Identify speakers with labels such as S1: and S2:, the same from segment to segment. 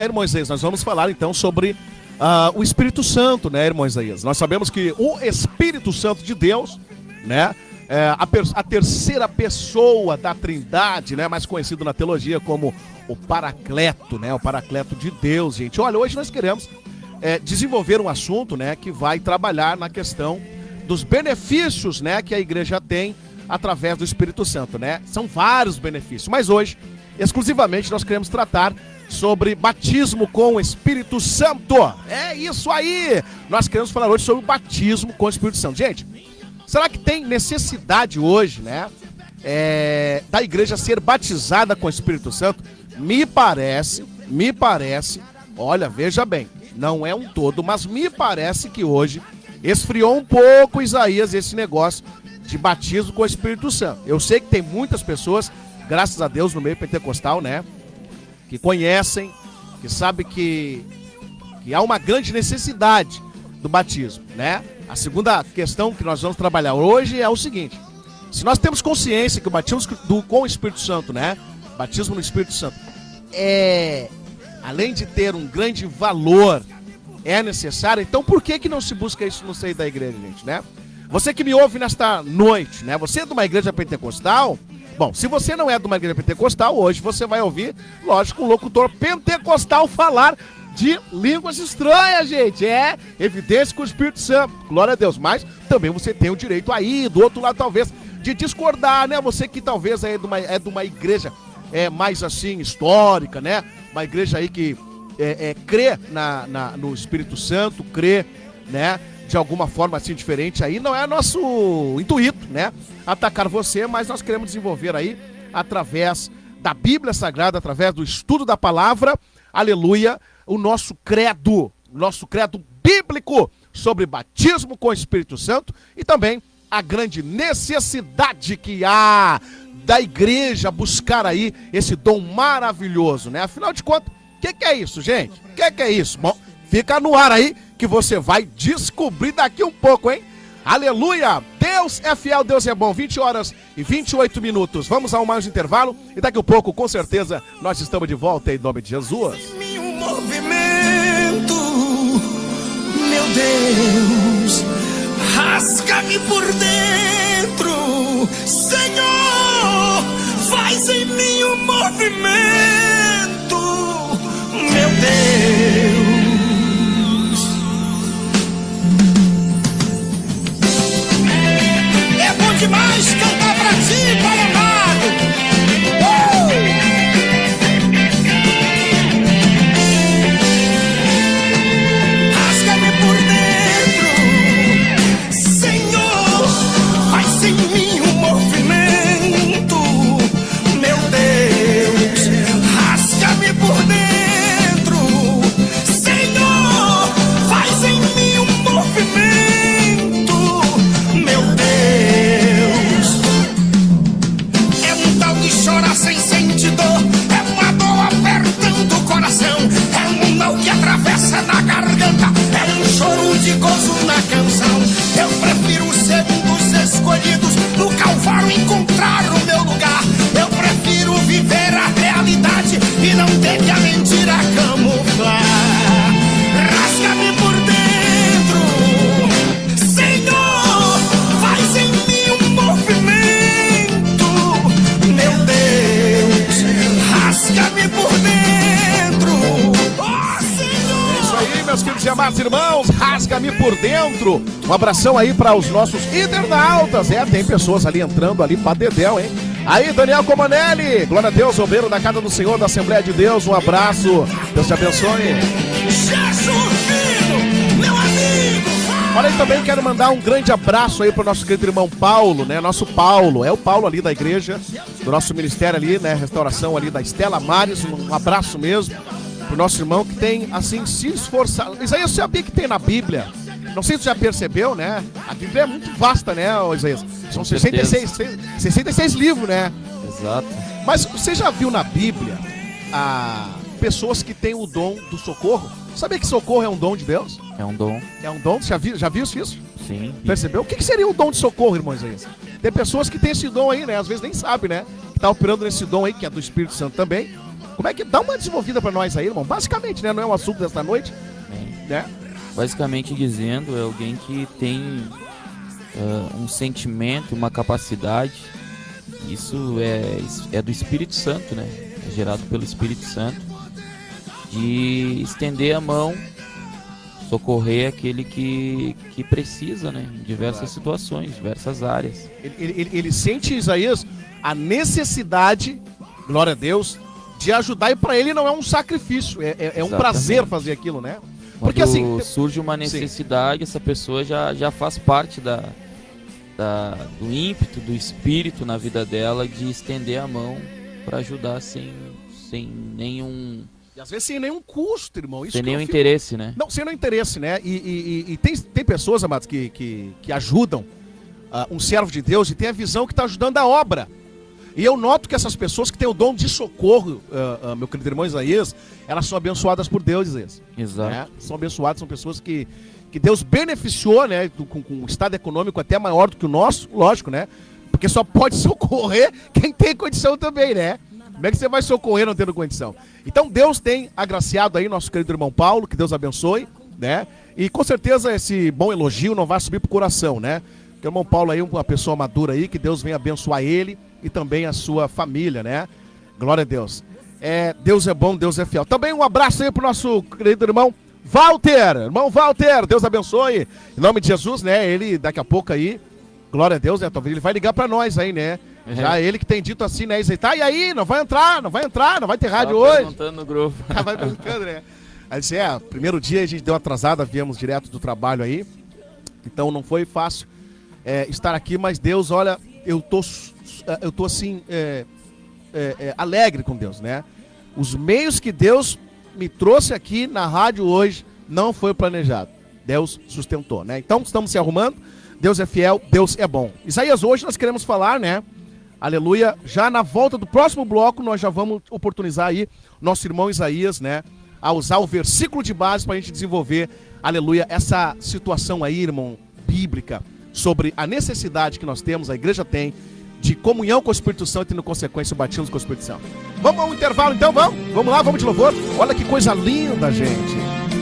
S1: Irmão Isaías, nós vamos falar então sobre o Espírito Santo, né, irmão Isaías? Nós sabemos que o Espírito Santo de Deus, né, a terceira pessoa da Trindade, né, mais conhecido na teologia como o Paracleto, né, o Paracleto de Deus, gente. Olha, hoje nós queremos desenvolver um assunto, né, que vai trabalhar na questão dos benefícios, né, que a igreja tem através do Espírito Santo, né? São vários benefícios, mas hoje, exclusivamente, nós queremos tratar sobre batismo com o Espírito Santo. É isso aí! Nós queremos falar hoje sobre o batismo com o Espírito Santo. Gente, será que tem necessidade hoje, né, da igreja ser batizada com o Espírito Santo? Me parece, olha, veja bem, não é um todo, mas me parece que hoje esfriou um pouco, Isaías, esse negócio de batismo com o Espírito Santo. Eu sei que tem muitas pessoas, graças a Deus, no meio pentecostal, né, que conhecem, que sabem que há uma grande necessidade do batismo, né? A segunda questão que nós vamos trabalhar hoje é o seguinte: se nós temos consciência que o batismo com o Espírito Santo, né, batismo no Espírito Santo, além de ter um grande valor, é necessário, então por que não se busca isso no seio da igreja, gente, né? Você que me ouve nesta noite, né, você é de uma igreja pentecostal? Bom, se você não é de uma igreja pentecostal, hoje você vai ouvir, lógico, um locutor pentecostal falar de línguas estranhas, gente. É evidência com o Espírito Santo, glória a Deus. Mas também você tem o direito aí, do outro lado, talvez, de discordar, né? Você que talvez é de uma igreja mais assim, histórica, né? Uma igreja aí que crê no Espírito Santo, crê, né, de alguma forma assim diferente aí, não é nosso intuito, né, atacar você, mas nós queremos desenvolver aí, através da Bíblia Sagrada, através do estudo da palavra, aleluia, o nosso credo bíblico sobre batismo com o Espírito Santo e também a grande necessidade que há da igreja buscar aí esse dom maravilhoso, né? Afinal de contas, o que é isso, gente? O que é isso? Bom, fica no ar aí que você vai descobrir daqui um pouco, hein? Aleluia! Deus é fiel, Deus é bom. 20 horas e 28 minutos. Vamos a mais um intervalo e daqui a pouco, com certeza, nós estamos de volta em nome de Jesus.
S2: Um movimento, meu Deus, rasga-me por dentro, Senhor, faz em mim um movimento, meu Deus. É bom demais cantar pra ti, Pai amado. Rasga-me por dentro, Senhor, faz em mim um movimento, meu Deus. Rasga-me por dentro, Senhor, faz em mim um movimento, meu Deus. É um tal de chorar sem sentir dor, é uma dor apertando o coração, é um mal que atravessa na garganta, é um choro de gozo na canção. Eu prefiro ser um dos escolhidos, no Calvário encontrar o meu lugar. Eu prefiro viver a realidade e não ter que a mentira camuflar. Rasga-me por dentro, Senhor, faz em mim um movimento, meu Deus, rasga-me por dentro, oh, Senhor.
S1: É isso aí, meus queridos e amados irmãos, rasga-me por dentro. Um abração aí para os nossos internautas. Tem pessoas ali entrando ali pra dedéu, hein? Aí, Daniel Comanelli, glória a Deus, obreiro da Casa do Senhor, da Assembleia de Deus, um abraço, Deus te abençoe.
S2: Jesus Filho, meu amigo.
S1: Olha aí, também quero mandar um grande abraço aí pro nosso querido irmão Paulo, né? Nosso Paulo, é o Paulo ali da igreja, do nosso ministério ali, né? Restauração ali da Estela Mares, um abraço mesmo pro nosso irmão que tem, assim, se esforçado. Isaías, você sabia que tem na Bíblia? Não sei se você já percebeu, né? A Bíblia é muito vasta, né, Isaías? São 66 livros, né?
S3: Exato.
S1: Mas você já viu na Bíblia pessoas que têm o dom do socorro? Sabia que socorro é um dom de Deus?
S3: É um dom.
S1: É um dom? Já viu isso?
S3: Sim.
S1: Percebeu? O que seria o dom de socorro, irmão Isaías? Tem pessoas que têm esse dom aí, né? Às vezes nem sabem, né? Que tá operando nesse dom aí, que é do Espírito Santo também. Como é que... Dá uma desenvolvida pra nós aí, irmão. Basicamente, né? Não é um assunto desta noite, né?
S3: Basicamente dizendo, é alguém que tem um sentimento, uma capacidade. Isso é do Espírito Santo, né? É gerado pelo Espírito Santo, de estender a mão, socorrer aquele que precisa, né? Em diversas situações, diversas áreas.
S1: Ele sente, Isaías, a necessidade, glória a Deus, de ajudar, e para ele não é um sacrifício, é um prazer fazer aquilo, né? Porque
S3: Quando
S1: assim,
S3: surge uma necessidade, essa pessoa já faz parte do ímpeto, do espírito na vida dela de estender a mão para ajudar sem nenhum...
S1: E às vezes sem nenhum custo, irmão. Isso
S3: sem nenhum interesse, né?
S1: Não, sem nenhum interesse, né? E tem pessoas, amados, que ajudam um servo de Deus e tem a visão que está ajudando a obra. E eu noto que essas pessoas que têm o dom de socorro, meu querido irmão Isaías, elas são abençoadas por Deus, Isaías.
S3: Exato.
S1: Né? São abençoadas, são pessoas que Deus beneficiou, né? Com um estado econômico até maior do que o nosso, lógico, né? Porque só pode socorrer quem tem condição também, né? Como é que você vai socorrer não tendo condição? Então Deus tem agraciado aí nosso querido irmão Paulo, que Deus abençoe, né? E com certeza esse bom elogio não vai subir pro coração, né? Porque o irmão Paulo aí é uma pessoa madura aí, que Deus venha abençoar ele e também a sua família, né? Glória a Deus. Deus é bom, Deus é fiel. Também um abraço aí pro nosso querido irmão Walter. Irmão Walter, Deus abençoe. Em nome de Jesus, né? Ele daqui a pouco aí, glória a Deus, né? Talvez ele vai ligar pra nós aí, né? Já ele que tem dito assim, né? Tá, e aí? Não vai entrar, não vai ter rádio hoje.
S3: Perguntando no grupo.
S1: Vai brincando, né? Aí disse, primeiro dia a gente deu atrasada, viemos direto do trabalho aí. Então não foi fácil estar aqui, mas Deus, olha, eu tô assim, alegre com Deus, né? Os meios que Deus me trouxe aqui na rádio hoje não foi planejado. Deus sustentou, né? Então estamos se arrumando. Deus é fiel, Deus é bom. Isaías, hoje nós queremos falar, né? Aleluia. Já na volta do próximo bloco, nós já vamos oportunizar aí nosso irmão Isaías, né? A usar o versículo de base para a gente desenvolver, aleluia, essa situação aí, irmão, bíblica, sobre a necessidade que nós temos, a igreja tem, de comunhão com o Espírito Santo e, tendo consequência, o batismo com o Espírito Santo. Vamos ao intervalo, então? Vamos lá, vamos de louvor. Olha que coisa linda, gente.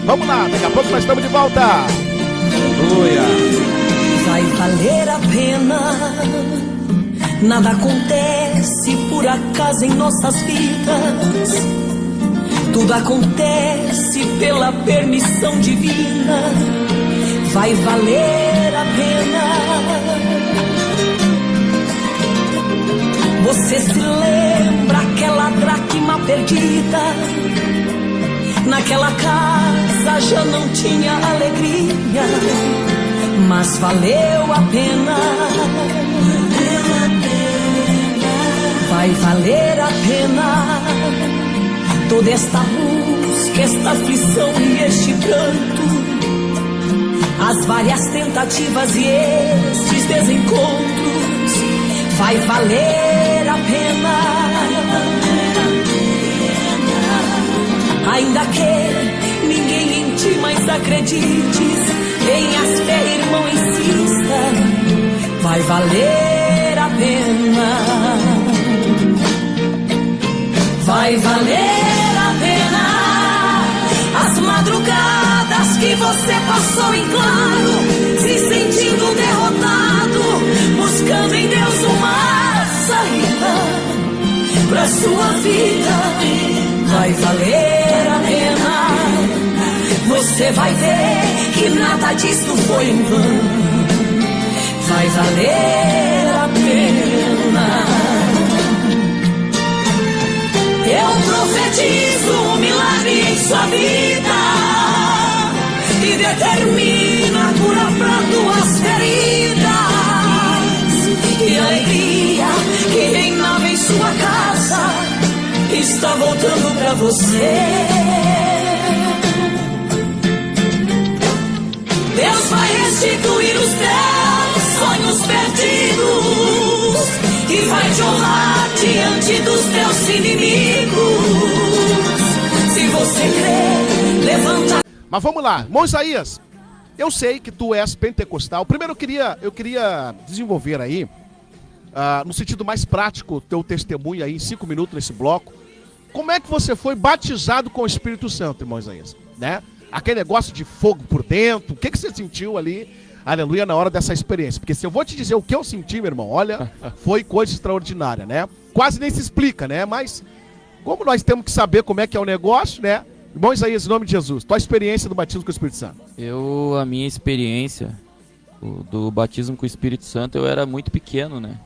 S1: Vamos lá, daqui a pouco nós estamos de volta. Aleluia.
S4: Vai valer a pena. Nada acontece por acaso em nossas vidas. Tudo acontece pela permissão divina. Vai valer a pena. Você se lembra aquela dracma perdida? Naquela casa já não tinha alegria, mas valeu a pena. Vai valer a pena toda esta busca, esta aflição e este pranto, as várias tentativas e estes desencontros. Vai valer a pena, ainda que ninguém em ti mais acredites. Tenhas fé, irmão, insista. Vai valer a pena. Vai valer a pena as madrugadas que você passou em claro, se sentindo derrotado, buscando em Deus uma saída pra sua vida. Vai valer a pena. Você vai ver que nada disso foi em vão. Vai valer a pena. Eu profetizo um milagre em sua vida e determino a cura para tuas feridas. E a alegria que reinava em sua casa está voltando para você. Deus vai restituir os teus sonhos perdidos e vai te honrar diante dos teus inimigos. Se você crer, levanta.
S1: Mas vamos lá, irmão Isaías, eu sei que tu és pentecostal. Primeiro eu queria desenvolver aí, no sentido mais prático, teu testemunho aí em 5 minutos nesse bloco, como é que você foi batizado com o Espírito Santo, irmão Isaías? Né? Aquele negócio de fogo por dentro, o que você sentiu ali, aleluia, na hora dessa experiência? Porque se eu vou te dizer o que eu senti, meu irmão, olha, foi coisa extraordinária, né? Quase nem se explica, né? Mas como nós temos que saber como é que é o negócio, né? Irmão Isaías, em nome de Jesus, tua experiência do batismo com o Espírito Santo.
S3: A minha experiência do batismo com o Espírito Santo, eu era muito pequeno, né?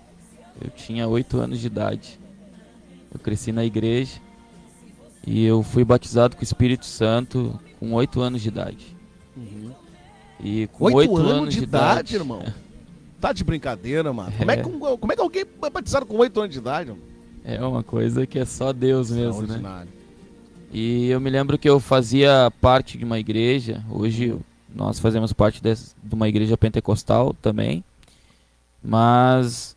S3: Eu tinha 8 anos de idade. Eu cresci na igreja e eu fui batizado com o Espírito Santo com 8 anos de idade. E com 8 anos de idade,
S1: irmão? Tá de brincadeira, mano. Como é que alguém é batizado com 8 anos de idade, mano?
S3: É uma coisa que é só Deus mesmo, né? E eu me lembro que eu fazia parte de uma igreja. Hoje nós fazemos parte de uma igreja pentecostal também. Mas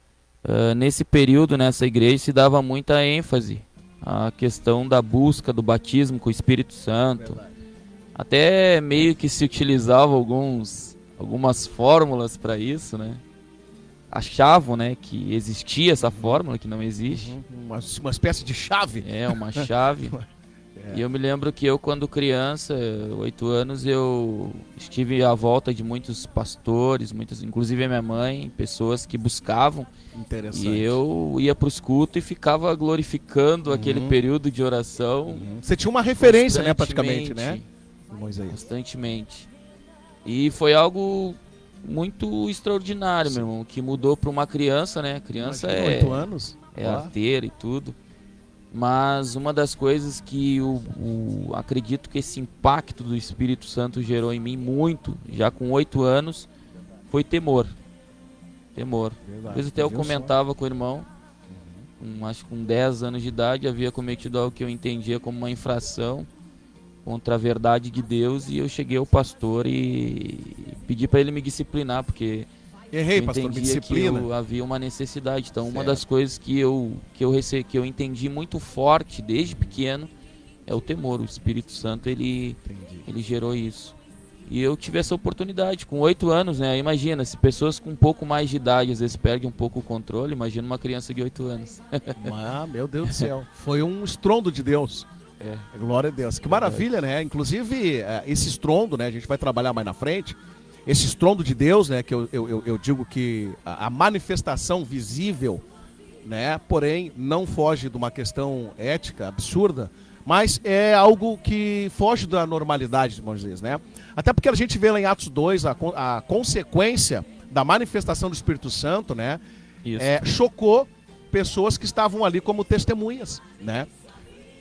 S3: nesse período, nessa igreja, se dava muita ênfase à questão da busca do batismo com o Espírito Santo. Até meio que se utilizava algumas fórmulas para isso, né? Achavam, né, que existia essa fórmula, que não existe.
S1: Uma espécie de chave.
S3: É, uma chave. E eu me lembro que eu, quando criança, 8 anos, eu estive à volta de muitos pastores, inclusive a minha mãe, pessoas que buscavam.
S1: Interessante.
S3: E eu ia para os cultos e ficava glorificando aquele período de oração.
S1: Você tinha uma referência, né, praticamente, né?
S3: Constantemente. E foi algo muito extraordinário, meu irmão, que mudou para uma criança, né? Criança é
S1: 8 anos.
S3: É arteira e tudo. Mas uma das coisas que acredito que esse impacto do Espírito Santo gerou em mim muito, já com 8 anos, foi temor. Temor. Às vezes até eu comentava com o irmão, acho que com 10 anos de idade, havia cometido algo que eu entendia como uma infração contra a verdade de Deus, e eu cheguei ao pastor e pedi para ele me disciplinar, porque
S1: errei,
S3: eu
S1: pastor, me
S3: entendia
S1: disciplina.
S3: que havia uma necessidade. Então, uma das coisas que eu entendi muito forte desde pequeno é o temor. O Espírito Santo, ele gerou isso. E eu tive essa oportunidade com 8 anos, né? Imagina, se pessoas com um pouco mais de idade às vezes perdem um pouco o controle, imagina uma criança de 8 anos.
S1: Ah, meu Deus do céu. Foi um estrondo de Deus. Glória a Deus. Que maravilha, né? Inclusive, esse estrondo, né? A gente vai trabalhar mais na frente. Esse estrondo de Deus, né? Que eu digo que a manifestação visível, né? Porém, não foge de uma questão ética absurda, mas é algo que foge da normalidade, irmãos, né? Até porque a gente vê lá em Atos 2 a consequência da manifestação do Espírito Santo, né? Chocou pessoas que estavam ali como testemunhas, né?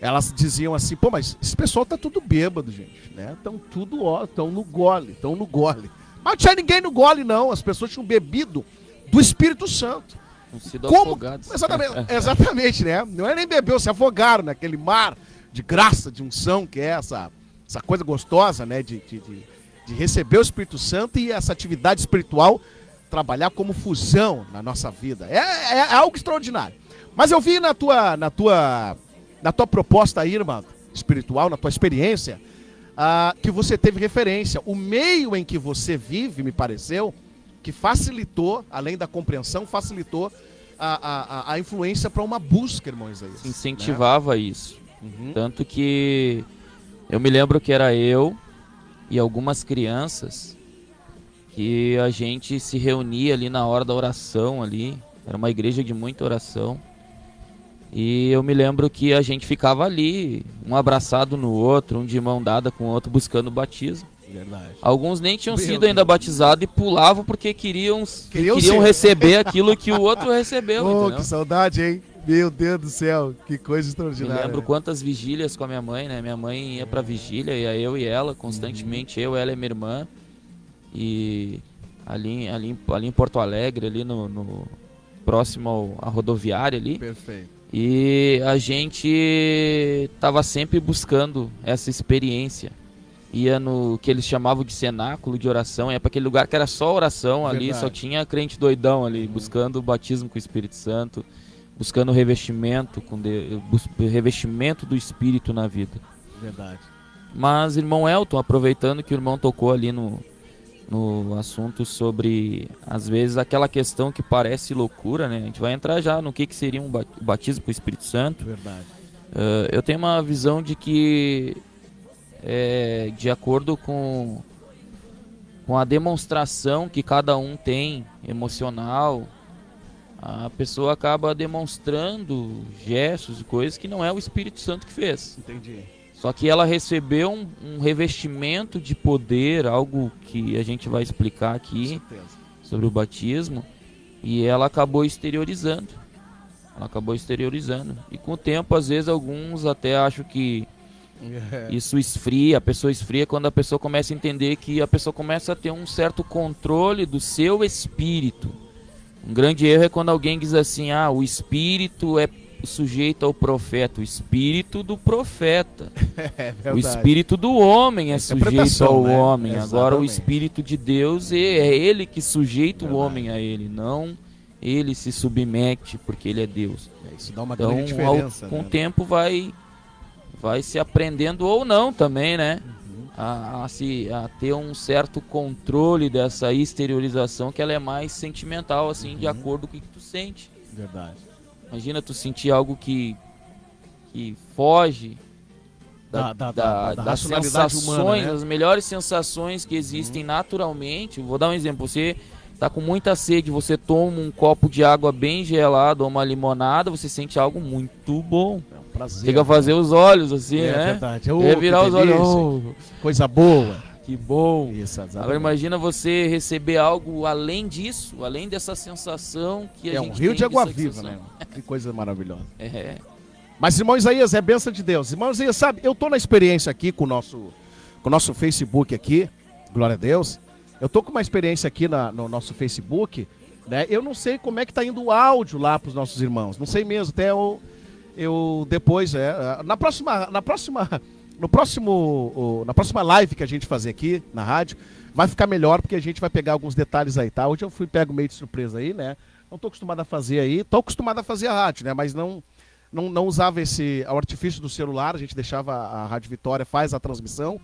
S1: Elas diziam assim, pô, mas esse pessoal tá tudo bêbado, gente, né? Estão no gole. Mas não tinha ninguém no gole, não. As pessoas tinham bebido do Espírito Santo.
S3: Como?
S1: Exatamente, né? Não é nem bebeu, se afogaram naquele mar de graça, de unção, que é essa coisa gostosa, né? De receber o Espírito Santo e essa atividade espiritual trabalhar como fusão na nossa vida. É algo extraordinário. Mas eu vi na tua proposta aí, irmão, espiritual, na tua experiência, que você teve referência. O meio em que você vive, me pareceu, que facilitou, além da compreensão, facilitou a influência para uma busca, irmão Isaías.
S3: Incentivava, né? Isso. Tanto que eu me lembro que era eu e algumas crianças que a gente se reunia ali na hora da oração ali. Era uma igreja de muita oração. E eu me lembro que a gente ficava ali, um abraçado no outro, um de mão dada com o outro, buscando o batismo.
S1: Verdade.
S3: Alguns nem tinham sido ainda batizados e pulavam porque queriam receber aquilo que o outro recebeu. Entendeu?
S1: Que saudade, hein? Meu Deus do céu, que coisa extraordinária.
S3: Me lembro quantas vigílias com a minha mãe, né? Minha mãe ia pra vigília, ia eu e ela constantemente, eu, ela e minha irmã. E ali em Porto Alegre, ali no próximo à rodoviária ali.
S1: Perfeito.
S3: E a gente estava sempre buscando essa experiência. Ia no que eles chamavam de cenáculo de oração, ia para aquele lugar que era só oração. Verdade. Ali, só tinha crente doidão ali, buscando o batismo com o Espírito Santo, buscando o revestimento, revestimento do Espírito na vida.
S1: Verdade.
S3: Mas, irmão Elton, aproveitando que o irmão tocou ali no assunto sobre, às vezes, aquela questão que parece loucura, né? A gente vai entrar já no que seria um batismo com o Espírito Santo.
S1: Verdade.
S3: Eu tenho uma visão de que, de acordo com a demonstração que cada um tem, emocional, a pessoa acaba demonstrando gestos e coisas que não é o Espírito Santo que fez.
S1: Entendi.
S3: Só que ela recebeu um revestimento de poder, algo que a gente vai explicar aqui sobre o batismo, e ela acabou exteriorizando. E com o tempo, às vezes, alguns até acham que isso esfria, a pessoa esfria quando a pessoa começa a entender que a pessoa começa a ter um certo controle do seu espírito. Um grande erro é quando alguém diz assim, o espírito é sujeito ao profeta, o espírito do profeta. O espírito do homem é sujeito ao homem.
S1: Exatamente.
S3: Agora o espírito de Deus é ele que sujeita o homem a ele, não ele se submete porque ele é Deus.
S1: Isso dá uma
S3: Então,
S1: grande diferença.
S3: com o tempo vai se aprendendo ou não também, né? A ter um certo controle dessa exteriorização, que ela é mais sentimental, assim, de acordo com o que tu sente.
S1: Verdade.
S3: Imagina tu sentir algo que foge das
S1: racionalidade
S3: sensações,
S1: humana, né?
S3: as melhores sensações que existem naturalmente. Vou dar um exemplo, você tá com muita sede, você toma um copo de água bem gelado ou uma limonada, você sente algo muito bom.
S1: É um prazer.
S3: Chega a fazer os olhos assim, né?
S1: É verdade.
S3: Virar os olhos.
S1: Coisa boa.
S3: Que bom.
S1: Isso, exatamente.
S3: Agora imagina você receber algo além disso, além dessa sensação que a gente tem.
S1: É um rio de água
S3: dessa
S1: viva,
S3: sensação.
S1: né? Que coisa maravilhosa.
S3: É.
S1: Mas, irmão Isaías, é bênção de Deus. Irmão Isaías, sabe, eu tô na experiência aqui com o nosso Facebook aqui, glória a Deus. Eu tô com uma experiência aqui no nosso Facebook, né? Eu não sei como é que tá indo o áudio lá pros nossos irmãos. Não sei mesmo, até eu depois, na próxima live que a gente fazer aqui na rádio, vai ficar melhor, porque a gente vai pegar alguns detalhes aí, tá? Hoje eu fui pego meio de surpresa aí, né? Não tô acostumado a fazer aí, tô acostumado a fazer a rádio, né? Mas não usava o artifício do celular, a gente deixava a Rádio Vitória, faz a transmissão,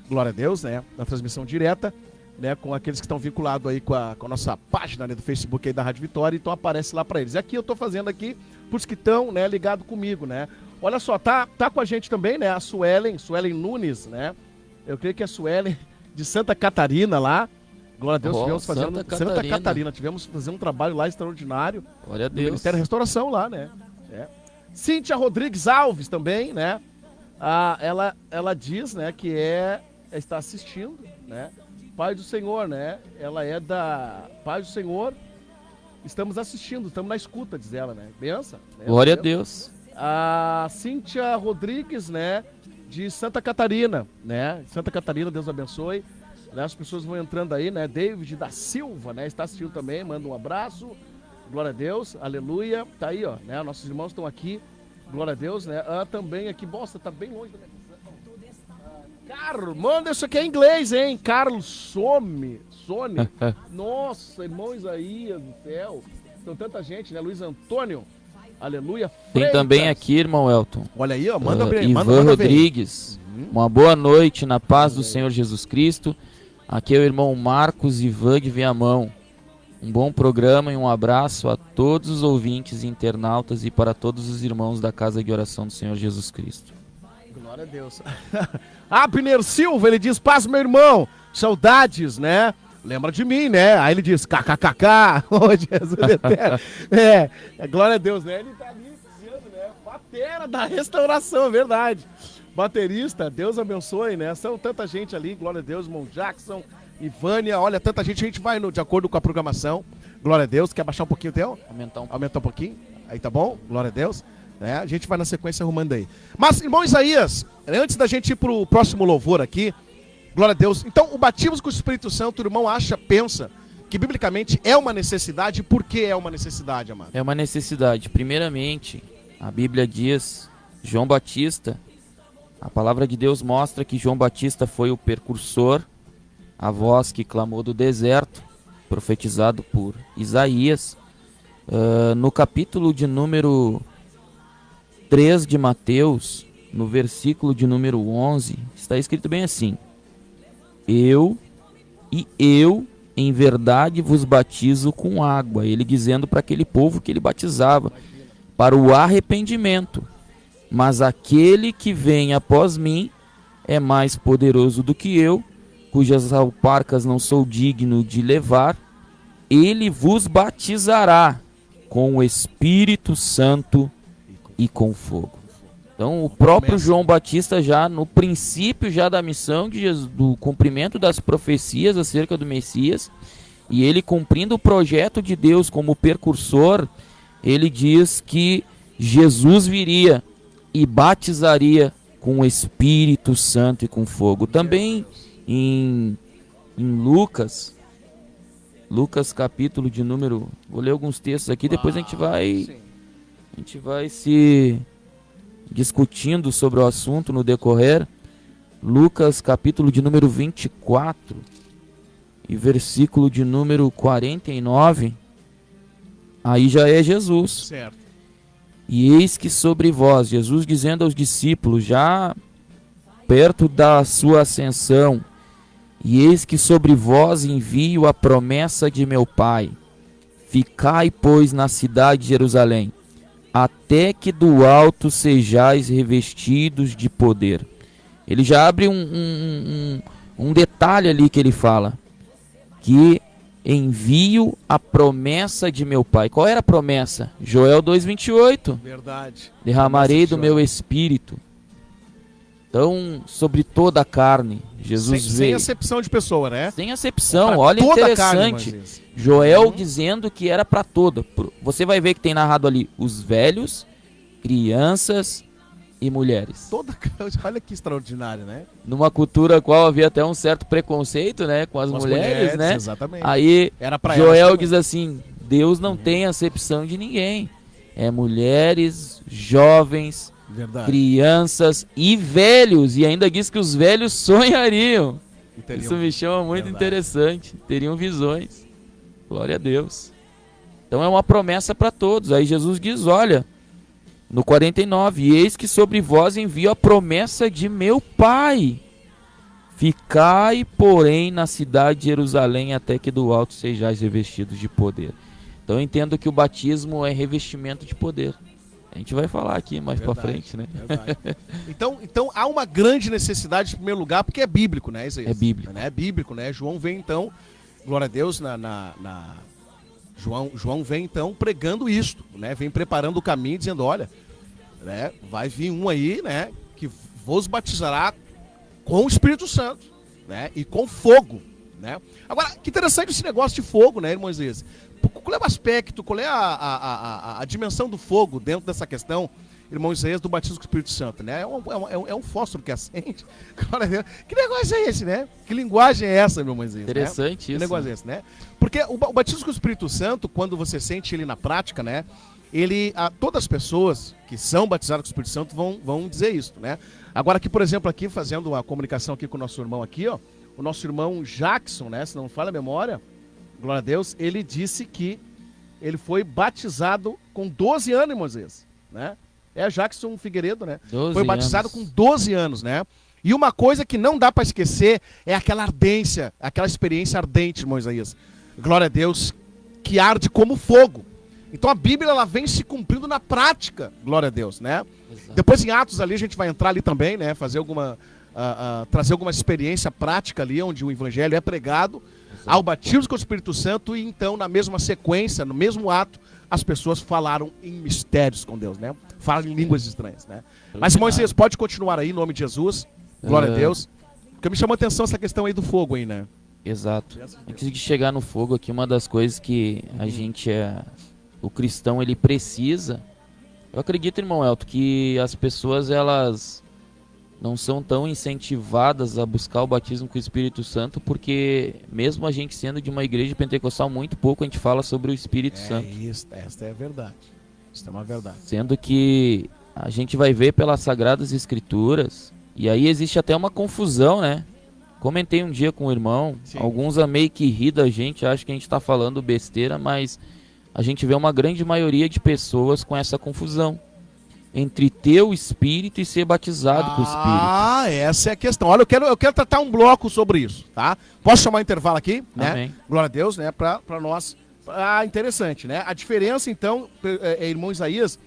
S1: glória a Deus, né? A transmissão direta, né? Com aqueles que estão vinculados aí com a nossa página, né, do Facebook aí da Rádio Vitória, então aparece lá para eles. E aqui eu tô fazendo aqui pros que estão, né, ligado comigo, né? Olha só, tá com a gente também, né, a Suelen Nunes, né? Eu creio que é a Suelen de Santa Catarina lá. Glória a Deus, tivemos fazendo Santa Catarina, tivemos fazendo um trabalho lá extraordinário.
S3: Glória a
S1: No
S3: Deus.
S1: Ministério da Restauração lá, né? Cíntia Rodrigues Alves também, né? Ela diz, né, que está assistindo, né? Pai do Senhor, né? Ela é da Pai do Senhor. Estamos assistindo, estamos na escuta, diz ela, né? Benção.
S3: Glória a Deus.
S1: A Cíntia Rodrigues, né? De Santa Catarina, né? Santa Catarina, Deus abençoe. Né? As pessoas vão entrando aí, né? David da Silva, né? Está assistindo também, manda um abraço. Glória a Deus, aleluia. Tá aí, ó, né? Nossos irmãos estão aqui. Glória a Deus, né? Também aqui, bosta, tá bem longe da minha visão. Carlos, manda isso aqui é em inglês, hein? Carlos Sone. Nossa, irmão Isaías do céu. Tem tanta gente, né? Luiz Antônio, aleluia.
S3: Tem
S1: Freitas.
S3: também aqui, irmão Elton.
S1: Olha aí, ó, manda
S3: Ivan Rodrigues. Uma boa noite na paz do Senhor Jesus Cristo. Aqui é o irmão Marcos Ivan de Viamão. Um bom programa e um abraço a todos os ouvintes e internautas e para todos os irmãos da Casa de Oração do Senhor Jesus Cristo.
S1: Glória a Deus. Abner Silva, ele diz, paz, meu irmão, saudades, né? Lembra de mim, né? Aí ele diz, kkkk, oh Jesus eterno. Glória a Deus, né? Ele tá ali dizendo, né? Batera da restauração, é verdade. Baterista, Deus abençoe, né? São tanta gente ali, glória a Deus, irmão Jackson, Ivânia, olha, tanta gente, a gente vai de acordo com a programação. Glória a Deus, quer baixar um pouquinho o teu? Aumentar um pouquinho, aí tá bom? Glória a Deus. A gente vai na sequência arrumando aí. Mas, irmão Isaías, antes da gente ir pro próximo louvor aqui, glória a Deus. Então, o batismo com o Espírito Santo, o irmão pensa que biblicamente é uma necessidade. Por que é uma necessidade, amado?
S3: É uma necessidade. Primeiramente, a Bíblia diz, João Batista, a palavra de Deus mostra que João Batista foi o precursor, a voz que clamou do deserto, profetizado por Isaías. No capítulo de número 3 de Mateus, no versículo de número 11, está escrito bem assim: eu, em verdade, vos batizo com água. Ele dizendo para aquele povo que ele batizava, para o arrependimento. mas aquele que vem após mim é mais poderoso do que eu, cujas alparcas não sou digno de levar. Ele vos batizará com o Espírito Santo e com fogo. Então o próprio João Batista, já no princípio já da missão de Jesus, do cumprimento das profecias acerca do Messias, e ele cumprindo o projeto de Deus como precursor, ele diz que Jesus viria e batizaria com o Espírito Santo e com fogo. Também em Lucas capítulo de número, vou ler alguns textos aqui, depois a gente vai se discutindo sobre o assunto no decorrer. Lucas capítulo de número 24 e versículo de número 49, aí já é Jesus.
S1: Certo.
S3: E eis que sobre vós, Jesus dizendo aos discípulos, já perto da sua ascensão, e eis que sobre vós envio a promessa de meu Pai. Ficai, pois, na cidade de Jerusalém, até que do alto sejais revestidos de poder. Ele já abre um detalhe ali que ele fala, que envio a promessa de meu Pai. Qual era a promessa? Joel 2:28.
S1: Verdade.
S3: Derramarei do meu espírito. Então, sobre toda a carne, Jesus veio.
S1: Sem acepção de pessoa, né?
S3: Sem acepção,
S1: Pra
S3: olha
S1: toda a
S3: interessante.
S1: carne, Moisés.
S3: Joel dizendo que era para toda. Você vai ver que tem narrado ali os velhos, crianças e mulheres.
S1: Olha que extraordinário, né?
S3: Numa cultura qual havia até um certo preconceito, né, com as mulheres, né?
S1: Exatamente.
S3: Aí
S1: Era pra
S3: Joel
S1: elas
S3: diz assim: Deus não tem acepção de ninguém. É mulheres, jovens,
S1: Verdade.
S3: crianças e velhos. E ainda diz que os velhos sonhariam.
S1: E teriam-
S3: Isso me chama muito
S1: Verdade.
S3: interessante. Teriam visões. Glória a Deus. Então é uma promessa para todos. Aí Jesus diz, olha, no 49, e eis que sobre vós envio a promessa de meu Pai. Ficai, porém, na cidade de Jerusalém, até que do alto sejais revestidos de poder. Então eu entendo que o batismo é revestimento de poder. A gente vai falar aqui mais pra
S1: Verdade,
S3: frente, né?
S1: verdade. Então há uma grande necessidade, em primeiro lugar, porque é bíblico, né, Isaías?
S3: É bíblico.
S1: É bíblico, né? João vem então, glória a Deus, João vem então pregando isto, né? Vem preparando o caminho, dizendo, olha, né, vai vir um aí, né, que vos batizará com o Espírito Santo, né, e com fogo, né? Agora, que interessante esse negócio de fogo, né, irmão Isaías? Qual é o aspecto, qual é a dimensão do fogo dentro dessa questão, irmão Isaías, do batismo com o Espírito Santo, né? É um fósforo que acende. Que negócio é esse, né? Que linguagem é essa, meu irmão Isaías?
S3: Interessante
S1: né?
S3: isso.
S1: Que negócio é esse, né? Porque o batismo com o Espírito Santo, quando você sente ele na prática, né? Todas as pessoas que são batizadas com o Espírito Santo vão dizer isso, né? Agora aqui, por exemplo, aqui, fazendo uma comunicação aqui com o nosso irmão aqui, ó, o nosso irmão Jackson, né? Se não me falha a memória, glória a Deus, ele disse que ele foi batizado com 12 anos, irmão Isaías, né? É Jackson Figueiredo, né?
S3: 12
S1: foi batizado
S3: anos.
S1: com 12 anos, né? E uma coisa que não dá para esquecer é aquela ardência, aquela experiência ardente, irmão Isaías. Glória a Deus, que arde como fogo. Então a Bíblia ela vem se cumprindo na prática, glória a Deus, né?
S3: Exato.
S1: Depois em Atos ali a gente vai entrar ali também, né? Fazer trazer alguma experiência prática ali, onde o evangelho é pregado, ao batismo com o Espírito Santo, e então na mesma sequência, no mesmo ato, as pessoas falaram em mistérios com Deus, né? Falaram em línguas estranhas, né? Mas irmão Isaías, pode continuar aí, em nome de Jesus, glória a Deus. Porque me chamou a atenção essa questão aí do fogo aí, né?
S3: Exato. Antes de chegar no fogo aqui, uma das coisas que a gente o cristão ele precisa, eu acredito, irmão Elton, que as pessoas elas não são tão incentivadas a buscar o batismo com o Espírito Santo, porque mesmo a gente sendo de uma igreja pentecostal, muito pouco a gente fala sobre o Espírito Santo.
S1: Isso, esta é a verdade. Isso é uma verdade.
S3: Sendo que a gente vai ver pelas Sagradas Escrituras, e aí existe até uma confusão, né? Comentei um dia com o irmão,
S1: Sim.
S3: alguns meio que ri da gente, acham que a gente está falando besteira, mas a gente vê uma grande maioria de pessoas com essa confusão entre ter o Espírito e ser batizado com o Espírito.
S1: Ah, essa é a questão. Olha, eu quero tratar um bloco sobre isso, tá? Posso chamar o intervalo aqui, né?
S3: Amém.
S1: Glória a Deus, né? Pra nós. Ah, interessante, né? A diferença, então, irmão Isaías,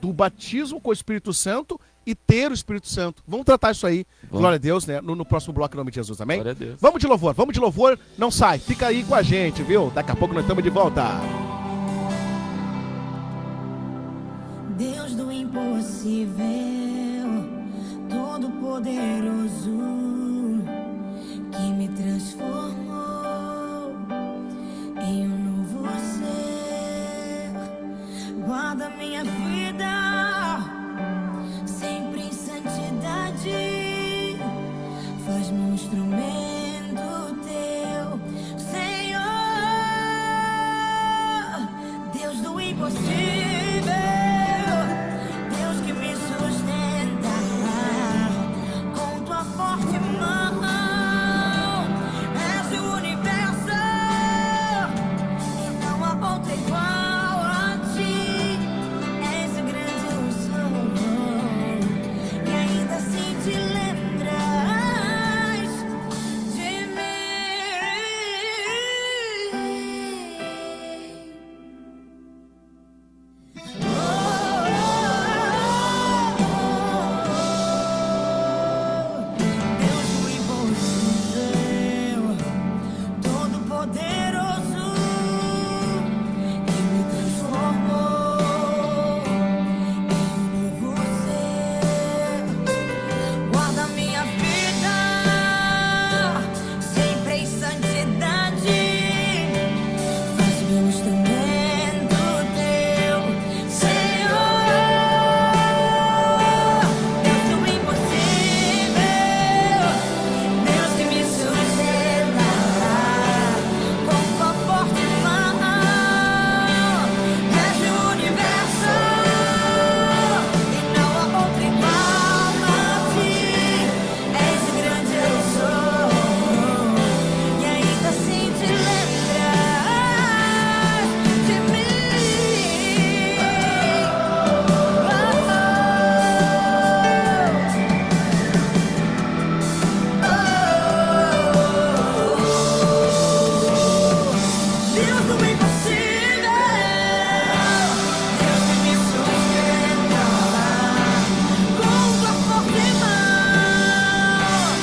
S1: do batismo com o Espírito Santo e ter o Espírito Santo. Vamos tratar isso aí, glória a Deus, né? No próximo bloco, em nome de Jesus, amém?
S3: Glória a Deus.
S1: Vamos de louvor, não sai, fica aí com a gente, viu? Daqui a pouco nós estamos de volta.
S5: Deus do impossível, todo-poderoso, que me transformou em um novo ser. Guarda minha vida sempre em santidade, faz-me um instrumento teu, Senhor. Deus do impossível, Deus que me sustenta com tua forte mão. És o universo e não há outro igual a ti. És grande eu sou e ainda assim te lembras de mim. Deus do impossível, todo-poderoso, que me transformou em um novo ser. Guarda minha vida sempre em santidade, faz meu instrumento teu, Senhor. Deus do impossível, Deus que me sustenta com tua forte mão. És o universo e não há outro igual a ti. És grande eu sou e ainda assim te lembras de mim. Deus do impossível, Deus que me sustenta com tua forte mão.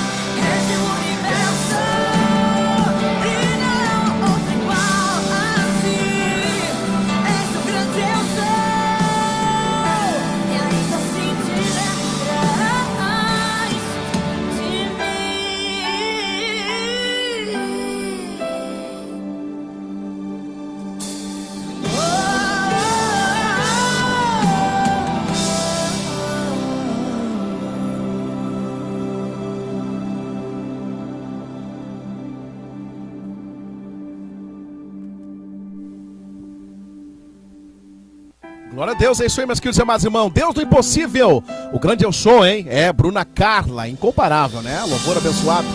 S5: És o universo e não há outro igual a ti. És o grande eu sou e ainda assim te lembras de
S1: Glória a Deus, é isso aí, meus queridos e amados irmãos. Deus do impossível, o grande eu sou, hein? É, Bruna Carla, incomparável, né? Louvor abençoado.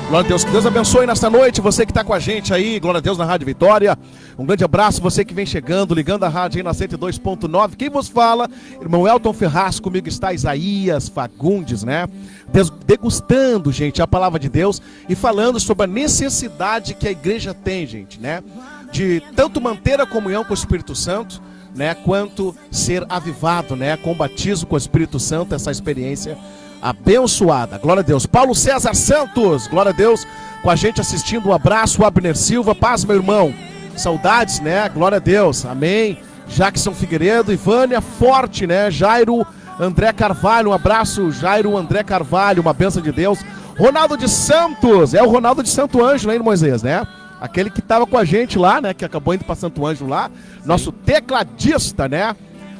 S1: Glória a Deus, que Deus abençoe nesta noite, você que está com a gente aí, glória a Deus na Rádio Vitória. Um grande abraço, você que vem chegando, ligando a rádio aí na 102.9. Quem vos fala? Irmão Elton Ferraz, comigo está Isaías Fagundes, né? Degustando, gente, a palavra de Deus e falando sobre a necessidade que a igreja tem, gente, né? De tanto manter a comunhão com o Espírito Santo, né, quanto ser avivado, né, com o batismo com o Espírito Santo, essa experiência abençoada. Glória a Deus. Paulo César Santos, glória a Deus, com a gente assistindo. Um abraço. O Abner Silva, paz, meu irmão. Saudades, né? Glória a Deus. Amém. Jackson Figueiredo, Ivânia Forte, né? Jairo André Carvalho, um abraço. Jairo André Carvalho, uma bênção de Deus. Ronaldo de Santos, é o Ronaldo de Santo Ângelo, hein, Moisés, né? Aquele que estava com a gente lá, né? Que acabou indo para Santo Ângelo lá. Nosso tecladista, né?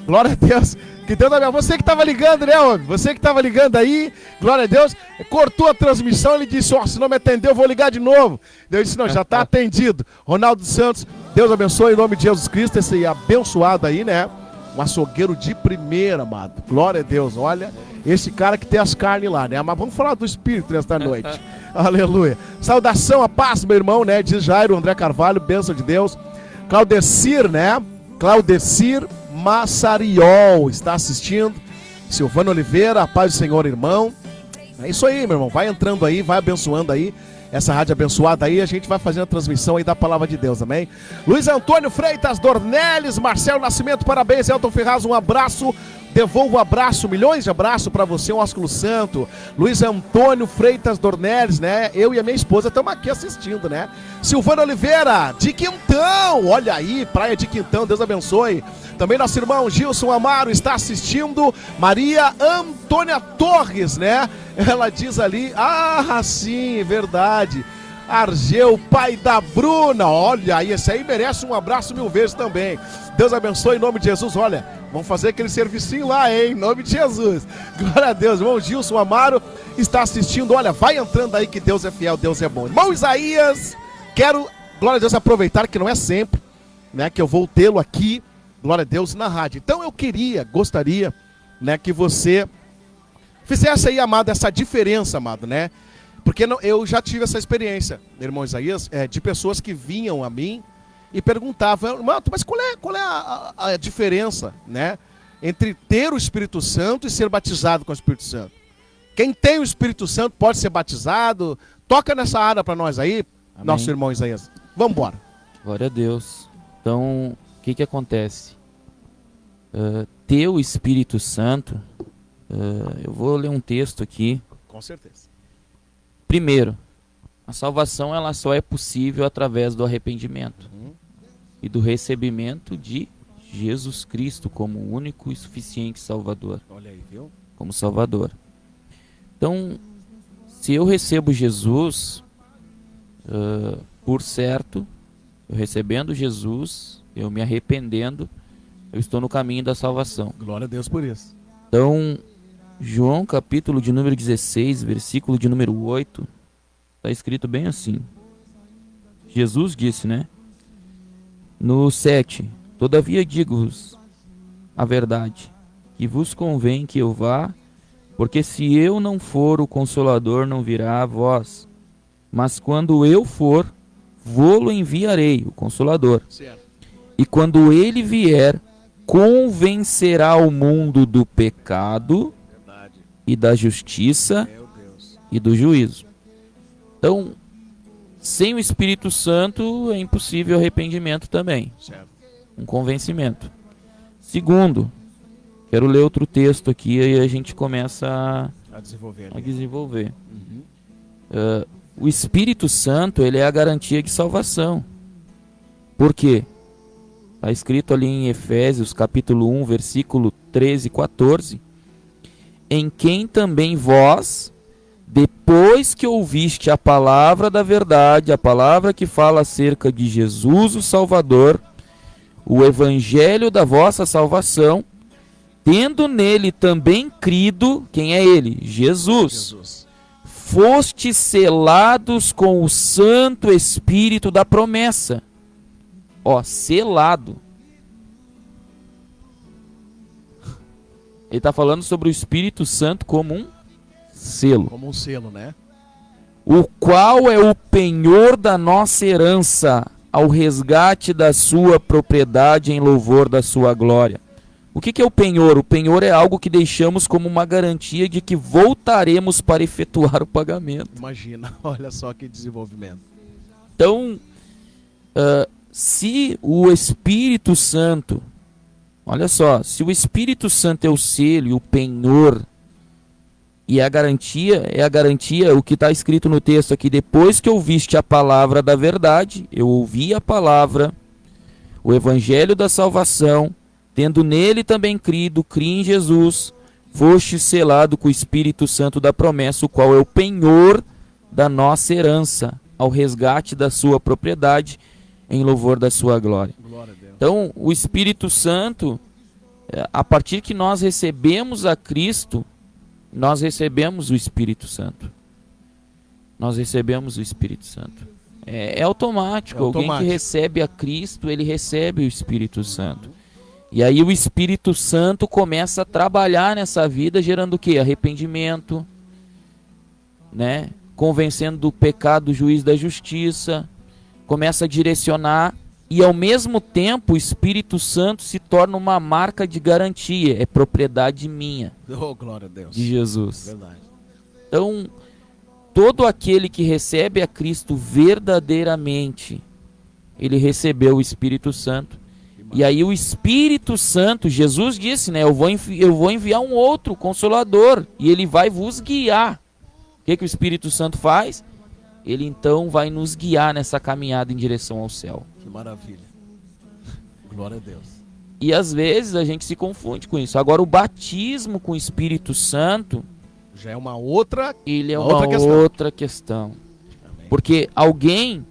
S1: Glória a Deus. Que Deus abençoe. Você que estava ligando, né, homem? Você que estava ligando aí, glória a Deus. Cortou a transmissão, ele disse, ó, se não me atendeu, eu vou ligar de novo. Eu disse, não, já está atendido. Ronaldo Santos, Deus abençoe em nome de Jesus Cristo, esse abençoado aí, né? Um açougueiro de primeira, amado. Glória a Deus, olha, esse cara que tem as carnes lá, né? Mas vamos falar do Espírito nesta noite. Aleluia. Saudação, a paz, meu irmão, né? Diz Jairo André Carvalho, bênção de Deus. Claudecir, né? Claudecir Massariol está assistindo. Silvano Oliveira, a paz do Senhor, irmão. É isso aí, meu irmão. Vai entrando aí, vai abençoando aí. Essa rádio abençoada aí, a gente vai fazendo a transmissão aí da palavra de Deus, amém? Luiz Antônio Freitas Dornelles, Marcelo Nascimento, parabéns, Elton Ferraz, um abraço. Devolvo abraço, milhões de abraços para você, um ósculo santo. Luiz Antônio Freitas Dornelles, né? Eu e a minha esposa estamos aqui assistindo, né? Silvana Oliveira, de Quintão. Olha aí, praia de Quintão, Deus abençoe. Também nosso irmão Gilson Amaro está assistindo. Maria Antônia Torres, né? Ela diz ali, sim, verdade. Argeu, pai da Bruna. Olha aí, esse aí merece um abraço 1000 vezes também. Deus abençoe em nome de Jesus. Olha, vamos fazer aquele servicinho lá, hein? Em nome de Jesus. Glória a Deus. Irmão Gilson Amaro está assistindo. Olha, vai entrando aí que Deus é fiel, Deus é bom. Irmão Isaías, quero, glória a Deus, aproveitar que não é sempre, né, que eu vou tê-lo aqui, glória a Deus, na rádio. Então eu gostaria, né, que você fizesse aí, amado, essa diferença, amado, né? Porque eu já tive essa experiência, irmão Isaías, de pessoas que vinham a mim e perguntavam, irmão, mas qual é a diferença, né, entre ter o Espírito Santo e ser batizado com o Espírito Santo? Quem tem o Espírito Santo pode ser batizado? Toca nessa área para nós aí, amém, nosso irmão Isaías. Vamos embora.
S3: Glória a Deus. Então, o que acontece? Ter o Espírito Santo, eu vou ler um texto aqui.
S1: Com certeza.
S3: Primeiro, a salvação ela só é possível através do arrependimento e do recebimento de Jesus Cristo como o único e suficiente Salvador.
S1: Olha aí, viu?
S3: Como Salvador. Então, se eu recebo Jesus, por certo, eu recebendo Jesus, eu me arrependendo, eu estou no caminho da salvação.
S1: Glória a Deus por isso.
S3: Então, João capítulo de número 16, versículo de número 8, está escrito bem assim. Jesus disse, né? No 7, todavia digo-vos a verdade, que vos convém que eu vá, porque se eu não for, o Consolador não virá a vós. Mas quando eu for, vô-lo enviarei, o Consolador.
S1: Certo.
S3: E quando ele vier, convencerá o mundo do pecado,
S1: verdade,
S3: e da justiça,
S1: meu Deus,
S3: e do juízo. Então, sem o Espírito Santo é impossível arrependimento também.
S1: certo,
S3: Um convencimento. Segundo, quero ler outro texto aqui e a gente começa
S1: a desenvolver.
S3: a desenvolver. O Espírito Santo, ele é a garantia de salvação. Por quê? Está escrito ali em Efésios capítulo 1, versículo 13 e 14. Em quem também vós, depois que ouviste a palavra da verdade, a palavra que fala acerca de Jesus o Salvador, o evangelho da vossa salvação, tendo nele também crido, quem é ele? Jesus. Foste selados com o Santo Espírito da promessa. Ó, selado. Ele está falando sobre o Espírito Santo como um selo.
S1: Como um selo, né?
S3: O qual é o penhor da nossa herança, ao resgate da sua propriedade em louvor da sua glória. O que é o penhor? O penhor é algo que deixamos como uma garantia de que voltaremos para efetuar o pagamento.
S1: Imagina, olha só que desenvolvimento.
S3: Então, se o Espírito Santo, olha só, se o Espírito Santo é o selo e o penhor, e a garantia, o que está escrito no texto aqui, depois que ouviste a palavra da verdade, eu ouvi a palavra, o evangelho da salvação, tendo nele também crido, criei em Jesus, foste selado com o Espírito Santo da promessa, o qual é o penhor da nossa herança, ao resgate da sua propriedade, em louvor da sua glória.
S1: Glória a Deus.
S3: Então, o Espírito Santo, a partir que nós recebemos a Cristo, nós recebemos o Espírito Santo. Nós recebemos o Espírito Santo. É automático. Alguém que recebe a Cristo, ele recebe o Espírito Santo. E aí o Espírito Santo começa a trabalhar nessa vida, gerando o quê? Arrependimento, né? Convencendo do pecado, do juiz da justiça. Começa a direcionar. E ao mesmo tempo o Espírito Santo se torna uma marca de garantia. É propriedade minha.
S1: Oh, glória a Deus.
S3: De Jesus.
S1: Verdade.
S3: Então, todo aquele que recebe a Cristo verdadeiramente, ele recebeu o Espírito Santo. E aí o Espírito Santo, Jesus disse, né? Eu vou enviar um outro Consolador e ele vai vos guiar. O que o Espírito Santo faz? Ele então vai nos guiar nessa caminhada em direção ao céu.
S1: Que maravilha. Glória a Deus.
S3: E às vezes a gente se confunde com isso. Agora o batismo com o Espírito Santo,
S1: Já é uma outra...
S3: ele é
S1: Uma
S3: uma outra questão.
S1: Amém.
S3: Porque alguém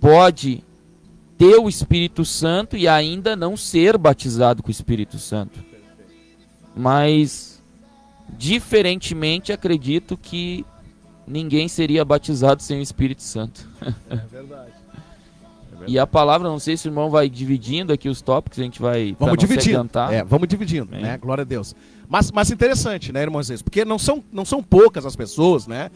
S3: pode ter o Espírito Santo e ainda não ser batizado com o Espírito Santo. Mas, diferentemente, acredito que ninguém seria batizado sem o Espírito Santo.
S1: É verdade.
S3: E a palavra, não sei se o irmão vai dividindo aqui os tópicos, a gente vai...
S1: Vamos dividindo.
S3: Tá?
S1: Vamos dividindo,
S3: Bem.
S1: né? Glória a Deus. Mas interessante, né, irmãos? Porque não são poucas as pessoas, né?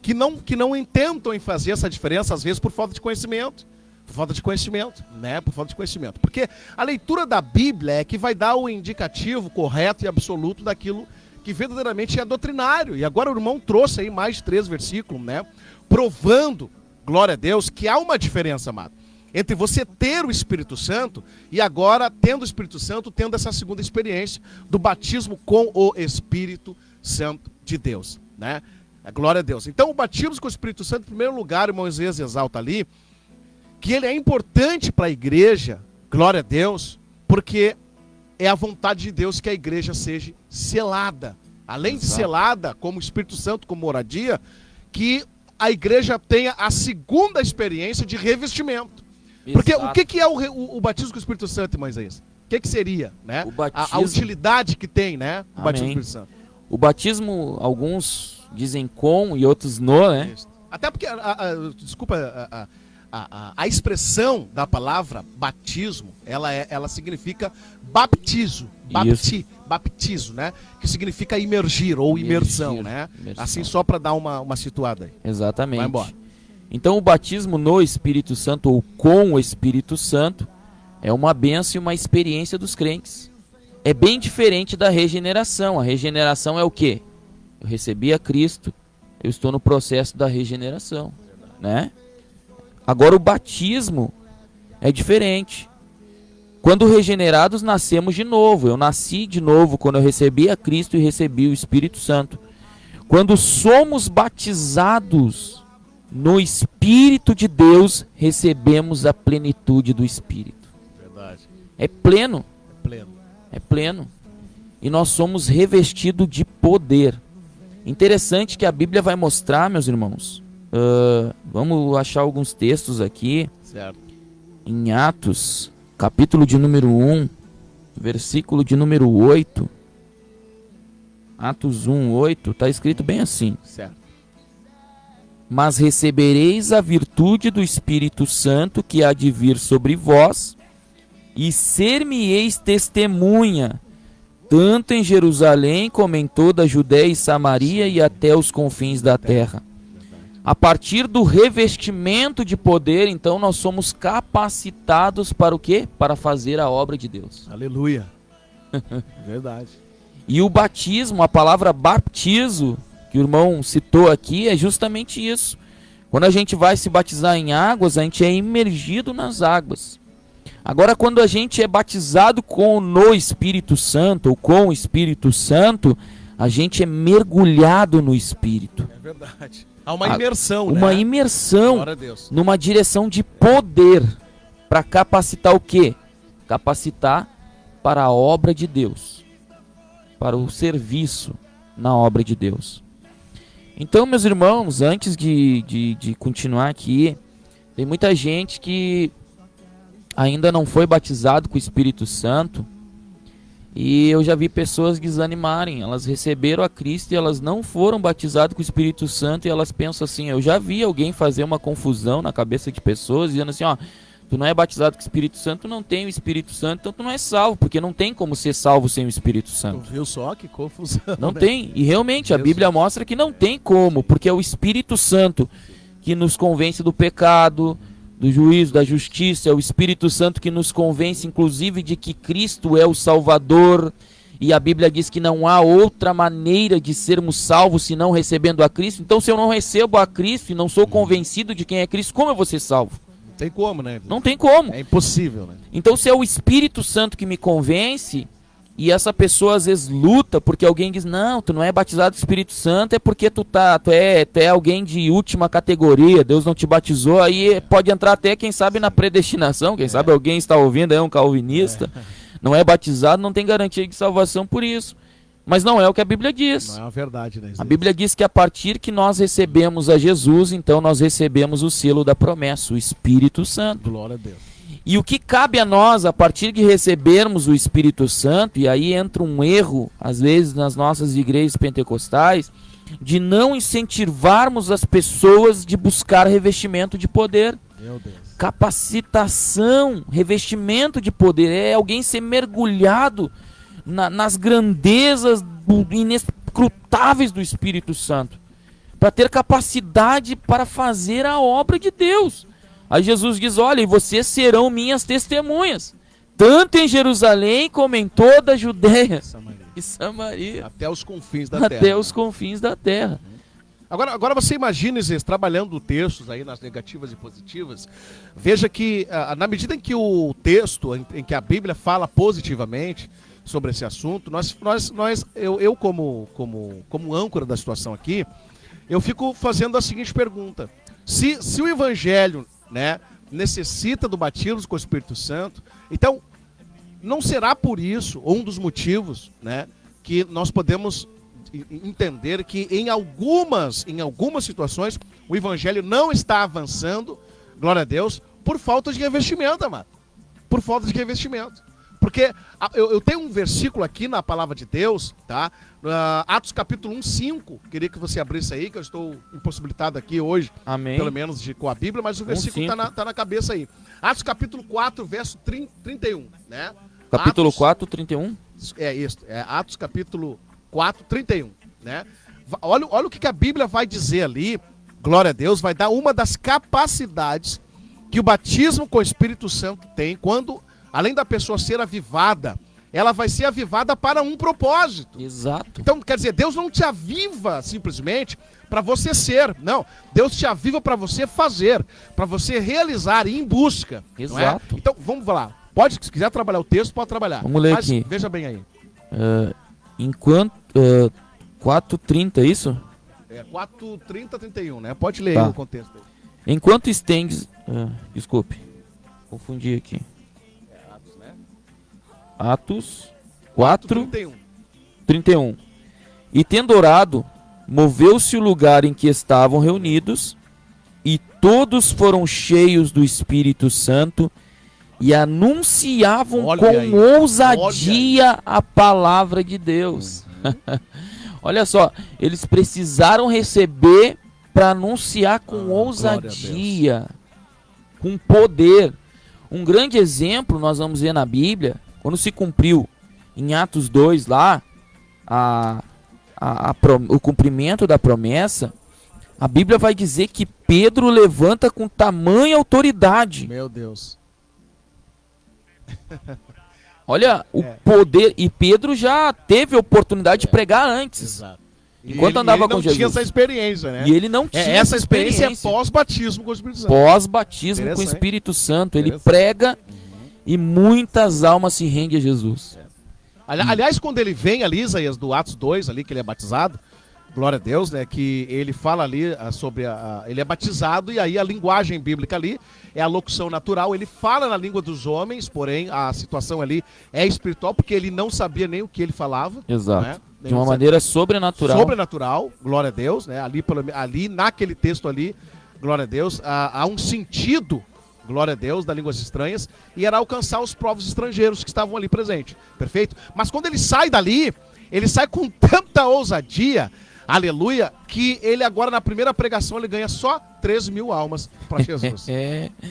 S1: Que não intentam em fazer essa diferença, às vezes, por falta de conhecimento. Por falta de conhecimento, né? Por falta de conhecimento. Porque a leitura da Bíblia é que vai dar o indicativo correto e absoluto daquilo que verdadeiramente é doutrinário. E agora o irmão trouxe aí mais de 3 versículos, né? Provando, glória a Deus, que há uma diferença, amado, entre você ter o Espírito Santo e agora, tendo o Espírito Santo, tendo essa segunda experiência do batismo com o Espírito Santo de Deus, né? Glória a Deus. Então, o batismo com o Espírito Santo, em primeiro lugar, o irmão Isaías exalta ali, que ele é importante para a igreja, glória a Deus, porque é a vontade de Deus que a igreja seja selada. Além de selada, como o Espírito Santo, como moradia, que a igreja tenha a segunda experiência de revestimento. Porque
S3: Exato.
S1: o que é o batismo com o Espírito Santo, irmão Isaías? O que seria, né?
S3: O batismo-
S1: A utilidade que tem, né? O batismo
S3: Amém.
S1: com o Espírito Santo.
S3: O batismo, alguns dizem com e outros no, né?
S1: Até porque, desculpa, a expressão da palavra batismo, ela significa baptizo, baptizo, né? Que significa imergir ou imersão,
S3: Imergir,
S1: né?
S3: imersão.
S1: Assim, só para dar uma situada aí.
S3: Exatamente.
S1: Vai embora.
S3: Então o batismo no Espírito Santo ou com o Espírito Santo é uma bênção e uma experiência dos crentes. É bem diferente da regeneração. A regeneração é o quê? Eu recebi a Cristo, eu estou no processo da regeneração, né? Agora o batismo é diferente. Quando regenerados, nascemos de novo. Eu nasci de novo quando eu recebi a Cristo e recebi o Espírito Santo. Quando somos batizados no Espírito de Deus, recebemos a plenitude do Espírito.
S1: Verdade.
S3: É pleno,
S1: É pleno.
S3: é pleno. E nós somos revestidos de poder. Interessante que a Bíblia vai mostrar, meus irmãos. Vamos achar alguns textos aqui.
S1: Certo.
S3: Em Atos, capítulo de número 1, versículo de número 8. Atos 1, 8, está escrito bem assim.
S1: Certo.
S3: Mas recebereis a virtude do Espírito Santo que há de vir sobre vós, e ser-me-eis testemunha, tanto em Jerusalém como em toda a Judéia e Samaria e até os confins da terra. A partir do revestimento de poder, então, nós somos capacitados para o quê? Para fazer a obra de Deus.
S1: Aleluia. Verdade.
S3: E o batismo, a palavra baptizo, que o irmão citou aqui, é justamente isso. Quando a gente vai se batizar em águas, a gente é imergido nas águas. Agora, quando a gente é batizado no Espírito Santo, ou com o Espírito Santo, a gente é mergulhado no Espírito.
S1: É verdade. Há uma imersão, né?
S3: Uma imersão
S1: Glória a Deus.
S3: numa direção de poder, para capacitar o quê? Capacitar para a obra de Deus, para o serviço na obra de Deus. Então, meus irmãos, antes de continuar aqui, tem muita gente que ainda não foi batizado com o Espírito Santo, e eu já vi pessoas desanimarem. Elas receberam a Cristo e elas não foram batizadas com o Espírito Santo, e elas pensam assim. Eu já vi alguém fazer uma confusão na cabeça de pessoas, dizendo assim, ó, tu não é batizado com o Espírito Santo, tu não tem o Espírito Santo, então tu não é salvo, porque não tem como ser salvo sem o Espírito
S1: Tu
S3: Santo.
S1: viu só que confusão?
S3: Não
S1: né?
S3: tem, e realmente a
S1: Deus.
S3: Bíblia mostra que não tem como, porque é o Espírito Santo que nos convence do pecado, do juízo, da justiça. É o Espírito Santo que nos convence, inclusive, de que Cristo é o Salvador. E a Bíblia diz que não há outra maneira de sermos salvos senão recebendo a Cristo. Então, se eu não recebo a Cristo e não sou convencido de quem é Cristo, como eu vou ser salvo?
S1: Tem como, né?
S3: Não tem como.
S1: É impossível, né?
S3: Então, se é o Espírito Santo que me convence, e essa pessoa às vezes luta porque alguém diz, não, tu não é batizado do Espírito Santo, é porque tu é alguém de última categoria, Deus não te batizou, aí pode entrar até, quem sabe, na predestinação, quem sabe alguém está ouvindo, é um calvinista, não é batizado, não tem garantia de salvação por isso. Mas não é o que a Bíblia diz.
S1: Não é a verdade, né?
S3: A Bíblia diz que a partir que nós recebemos a Jesus, então nós recebemos o selo da promessa, o Espírito Santo.
S1: Glória a Deus.
S3: E o que cabe a nós, a partir de recebermos o Espírito Santo, e aí entra um erro, às vezes, nas nossas igrejas pentecostais, de não incentivarmos as pessoas de buscar revestimento de poder.
S1: Meu Deus.
S3: Capacitação, revestimento de poder, é alguém ser mergulhado nas grandezas inescrutáveis do Espírito Santo, para ter capacidade para fazer a obra de Deus. Aí Jesus diz, olha, e vocês serão minhas testemunhas, tanto em Jerusalém como em toda a Judéia e Samaria,
S1: Até os confins da terra.
S3: até os confins da terra.
S1: Agora você imagina, Zé, trabalhando textos aí nas negativas e positivas, veja que na medida em que o texto, em que a Bíblia fala positivamente sobre esse assunto, eu como âncora da situação aqui, eu fico fazendo a seguinte pergunta: se o Evangelho, né, necessita do batismo com o Espírito Santo, então não será por isso, ou um dos motivos, né, que nós podemos entender que em algumas situações o Evangelho não está avançando, glória a Deus, por falta de revestimento, amado. Por falta de revestimento. Porque eu tenho um versículo aqui na palavra de Deus, tá? Atos capítulo 1, 5. Queria que você abrisse aí, que eu estou impossibilitado aqui hoje,
S3: Amém.
S1: pelo menos com a Bíblia, mas o versículo tá na cabeça aí. Atos capítulo 4, verso 31, né?
S3: Capítulo
S1: Atos,
S3: 4, 31.
S1: É isso, é Atos capítulo 4, 31, né? Olha o que a Bíblia vai dizer ali, glória a Deus, vai dar uma das capacidades que o batismo com o Espírito Santo tem, quando, além da pessoa ser avivada, ela vai ser avivada para um propósito.
S3: Exato.
S1: Então, quer dizer, Deus não te aviva simplesmente para você ser, não. Deus te aviva para você fazer, para você realizar, ir em busca. Não é?
S3: Exato.
S1: Então, vamos lá. Se quiser trabalhar o texto, pode trabalhar.
S3: Vamos ler
S1: Mas
S3: aqui.
S1: Veja bem aí.
S3: Enquanto 4:30, é isso?
S1: É 4:30, 31, né? Pode ler
S3: Tá.
S1: aí o contexto aí.
S3: Enquanto estendes... desculpe, confundi aqui.
S1: Atos, né?
S3: Atos 4,
S1: 31.
S3: 31. E tendo orado, moveu-se o lugar em que estavam reunidos, e todos foram cheios do Espírito Santo, e anunciavam
S1: Olha
S3: com
S1: aí,
S3: ousadia a palavra de Deus. Olha só, eles precisaram receber para anunciar com ousadia, com poder. Um grande exemplo nós vamos ver na Bíblia, quando se cumpriu em Atos 2 lá, o cumprimento da promessa, a Bíblia vai dizer que Pedro levanta com tamanha autoridade.
S1: Meu Deus.
S3: Olha o poder, e Pedro já teve a oportunidade de pregar antes.
S1: Exato.
S3: Enquanto andava com
S1: não
S3: Jesus.
S1: tinha essa experiência, né?
S3: E ele não tinha
S1: Essa experiência é pós-batismo com o Espírito Santo.
S3: pós-batismo com o
S1: Interessante.
S3: Espírito Santo. Ele
S1: Interessante.
S3: prega e muitas almas se rendem a Jesus.
S1: Aliás, quando ele vem ali, Isaías, do Atos 2, ali, que ele é batizado, glória a Deus, né? Que ele fala ali sobre ele é batizado, e aí a linguagem bíblica ali é a locução natural. Ele fala na língua dos homens, porém a situação ali é espiritual, porque ele não sabia nem o que ele falava.
S3: Exato.
S1: Né?
S3: De uma maneira sobrenatural.
S1: Sobrenatural, glória a Deus, né? Ali naquele texto ali, glória a Deus, há um sentido, glória a Deus, das línguas estranhas, e era alcançar os povos estrangeiros que estavam ali presentes, perfeito? Mas quando ele sai dali, ele sai com tanta ousadia, aleluia, que ele agora na primeira pregação ele ganha só 3.000 almas para Jesus.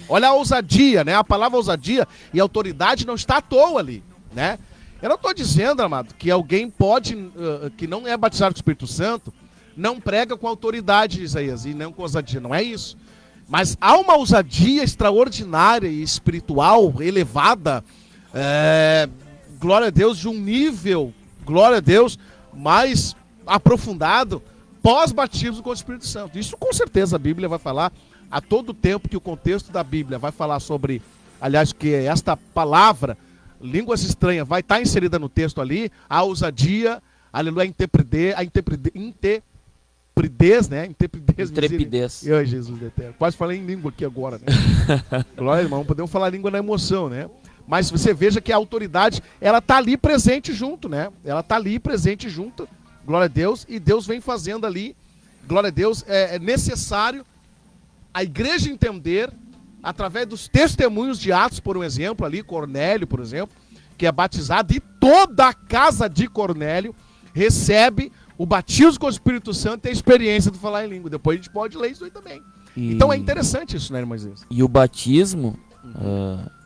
S1: Olha a ousadia, né? A palavra ousadia e autoridade não está à toa ali, né? Eu não estou dizendo, amado, que alguém pode, que não é batizado com o Espírito Santo, não prega com autoridade, Isaías, e não com ousadia, não é isso. Mas há uma ousadia extraordinária e espiritual, elevada, glória a Deus, de um nível, glória a Deus, mais aprofundado, pós-batismo com o Espírito Santo. Isso com certeza a Bíblia vai falar a todo tempo que o contexto da Bíblia vai falar sobre, aliás, que esta palavra, línguas estranhas, vai estar inserida no texto ali, a ousadia, aleluia, a intrepidez, né?
S3: Intrepidez.
S1: Eu, Jesus, eterno. Quase falei em língua aqui agora, né? Glória, irmão, podemos falar língua na emoção, né? Mas você veja que a autoridade, ela tá ali presente junto, né? Ela tá ali presente junto, glória a Deus, e Deus vem fazendo ali, glória a Deus, é necessário a igreja entender, através dos testemunhos de Atos, por um exemplo, ali, Cornélio, por exemplo, que é batizado, e toda a casa de Cornélio recebe o batismo com o Espírito Santo e a experiência de falar em língua. Depois a gente pode ler isso aí também. Então é interessante isso, né, irmãos?
S3: E o batismo,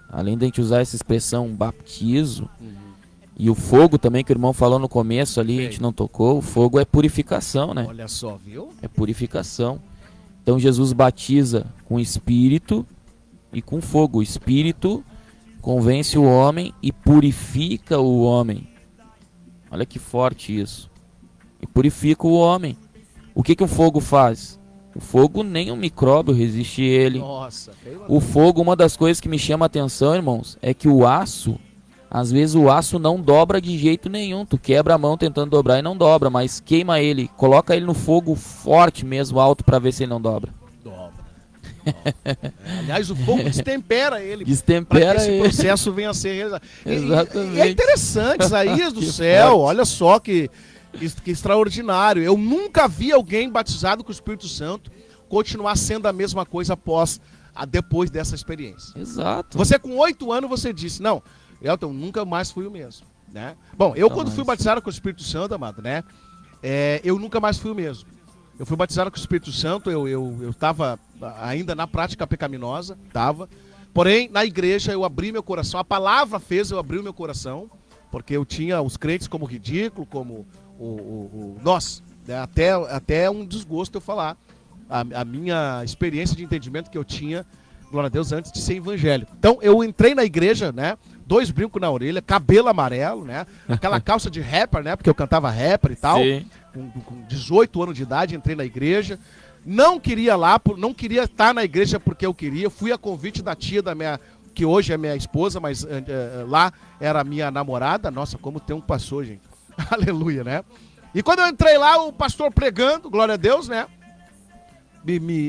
S3: além de a gente usar essa expressão baptizo, e o fogo também, que o irmão falou no começo ali, a gente não tocou, o fogo é purificação, né?
S1: Olha só, viu?
S3: É purificação. Então Jesus batiza com espírito e com fogo. O espírito convence o homem e purifica o homem. Olha que forte isso. E purifica o homem. O que o fogo faz? O fogo, nem um micróbio resiste a ele.
S1: Nossa,
S3: o fogo, uma das coisas que me chama a atenção, irmãos, é que o aço, às vezes o aço não dobra de jeito nenhum. Tu quebra a mão tentando dobrar e não dobra, mas queima ele, coloca ele no fogo forte mesmo, alto, para ver se ele não dobra.
S1: Aliás, o fogo destempera ele.
S3: Destempera
S1: para que esse
S3: ele.
S1: processo venha a ser realizado.
S3: Exatamente.
S1: E é interessante, Isaías do céu, olha só que extraordinário. Eu nunca vi alguém batizado com o Espírito Santo continuar sendo a mesma coisa depois dessa experiência.
S3: Exato.
S1: Você com 8 anos, você disse, não, Elton, nunca mais fui o mesmo, né? Bom, eu quando fui batizado com o Espírito Santo, amado, né? Eu nunca mais fui o mesmo. Eu fui batizado com o Espírito Santo, eu estava ainda na prática pecaminosa, porém, na igreja eu abri meu coração, a palavra fez eu abrir o meu coração, porque eu tinha os crentes como ridículo, como nós, né? Até um desgosto eu falar a minha experiência de entendimento que eu tinha, glória a Deus, antes de ser evangélico. Então, eu entrei na igreja, né? 2 brincos na orelha, cabelo amarelo, né? Aquela calça de rapper, né? Porque eu cantava rapper e tal.
S3: Sim.
S1: Com 18 anos de idade, entrei na igreja. Não queria não queria estar na igreja porque eu queria. Fui a convite da tia que hoje é minha esposa, mas lá era minha namorada. Nossa, como tem um pastor, gente. Aleluia, né? E quando eu entrei lá, o pastor pregando, glória a Deus, né?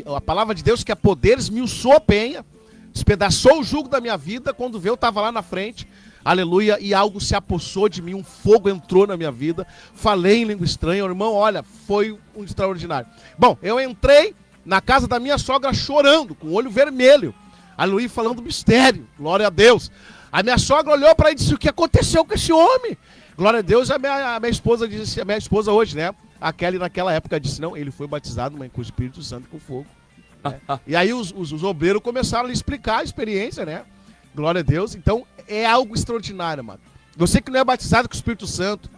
S1: A palavra de Deus, que é poder, esmiuçou a penha, despedaçou o jugo da minha vida. Quando veio, eu estava lá na frente, aleluia, e algo se apossou de mim, um fogo entrou na minha vida. Falei em língua estranha, irmão, olha, foi um extraordinário. Bom, eu entrei na casa da minha sogra chorando, com o olho vermelho, aleluia, falando mistério, glória a Deus. A minha sogra olhou para ele e disse, o que aconteceu com esse homem? Glória a Deus, a minha esposa disse, a minha esposa hoje, né? A Kelly naquela época disse, não, ele foi batizado com o Espírito Santo e com fogo. Né? E aí os obreiros começaram a explicar a experiência, né? Glória a Deus. Então é algo extraordinário, mano. Você que não é batizado com o Espírito Santo,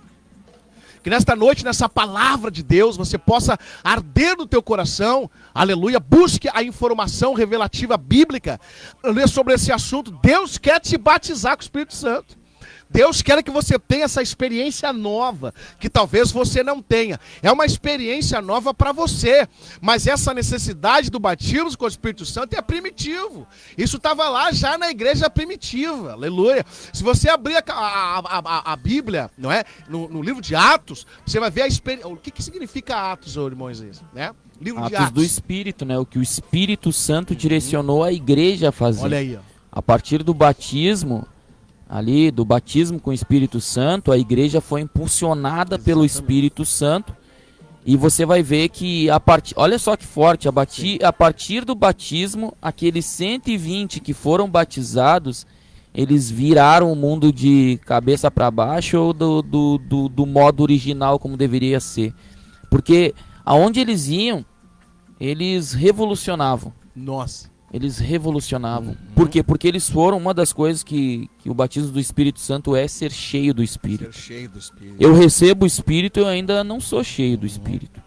S1: que nesta noite, nessa palavra de Deus, você possa arder no teu coração, aleluia, busque a informação revelativa bíblica, aleluia, sobre esse assunto. Deus quer te batizar com o Espírito Santo. Deus quer que você tenha essa experiência nova, que talvez você não tenha. É uma experiência nova para você, mas essa necessidade do batismo com o Espírito Santo é primitivo. Isso estava lá já na igreja primitiva, aleluia. Se você abrir a Bíblia, não é? No livro de Atos, você vai ver a experiência. O que significa Atos, irmãos? Né? Livro de
S3: Atos do Espírito, né? O que o Espírito Santo direcionou a igreja a fazer.
S1: Olha aí, ó.
S3: A partir do batismo, ali do batismo com o Espírito Santo, a igreja foi impulsionada pelo Espírito Santo, e você vai ver que olha só que forte, a partir do batismo, aqueles 120 que foram batizados, eles viraram o mundo de cabeça para baixo, ou do modo original como deveria ser, porque aonde eles iam, eles revolucionavam.
S1: Nossa.
S3: Eles revolucionavam. Por quê? Porque eles foram, uma das coisas que o batismo do Espírito Santo é ser cheio do Espírito.
S1: Ser cheio do Espírito.
S3: Eu recebo o Espírito, eu ainda não sou cheio do Espírito.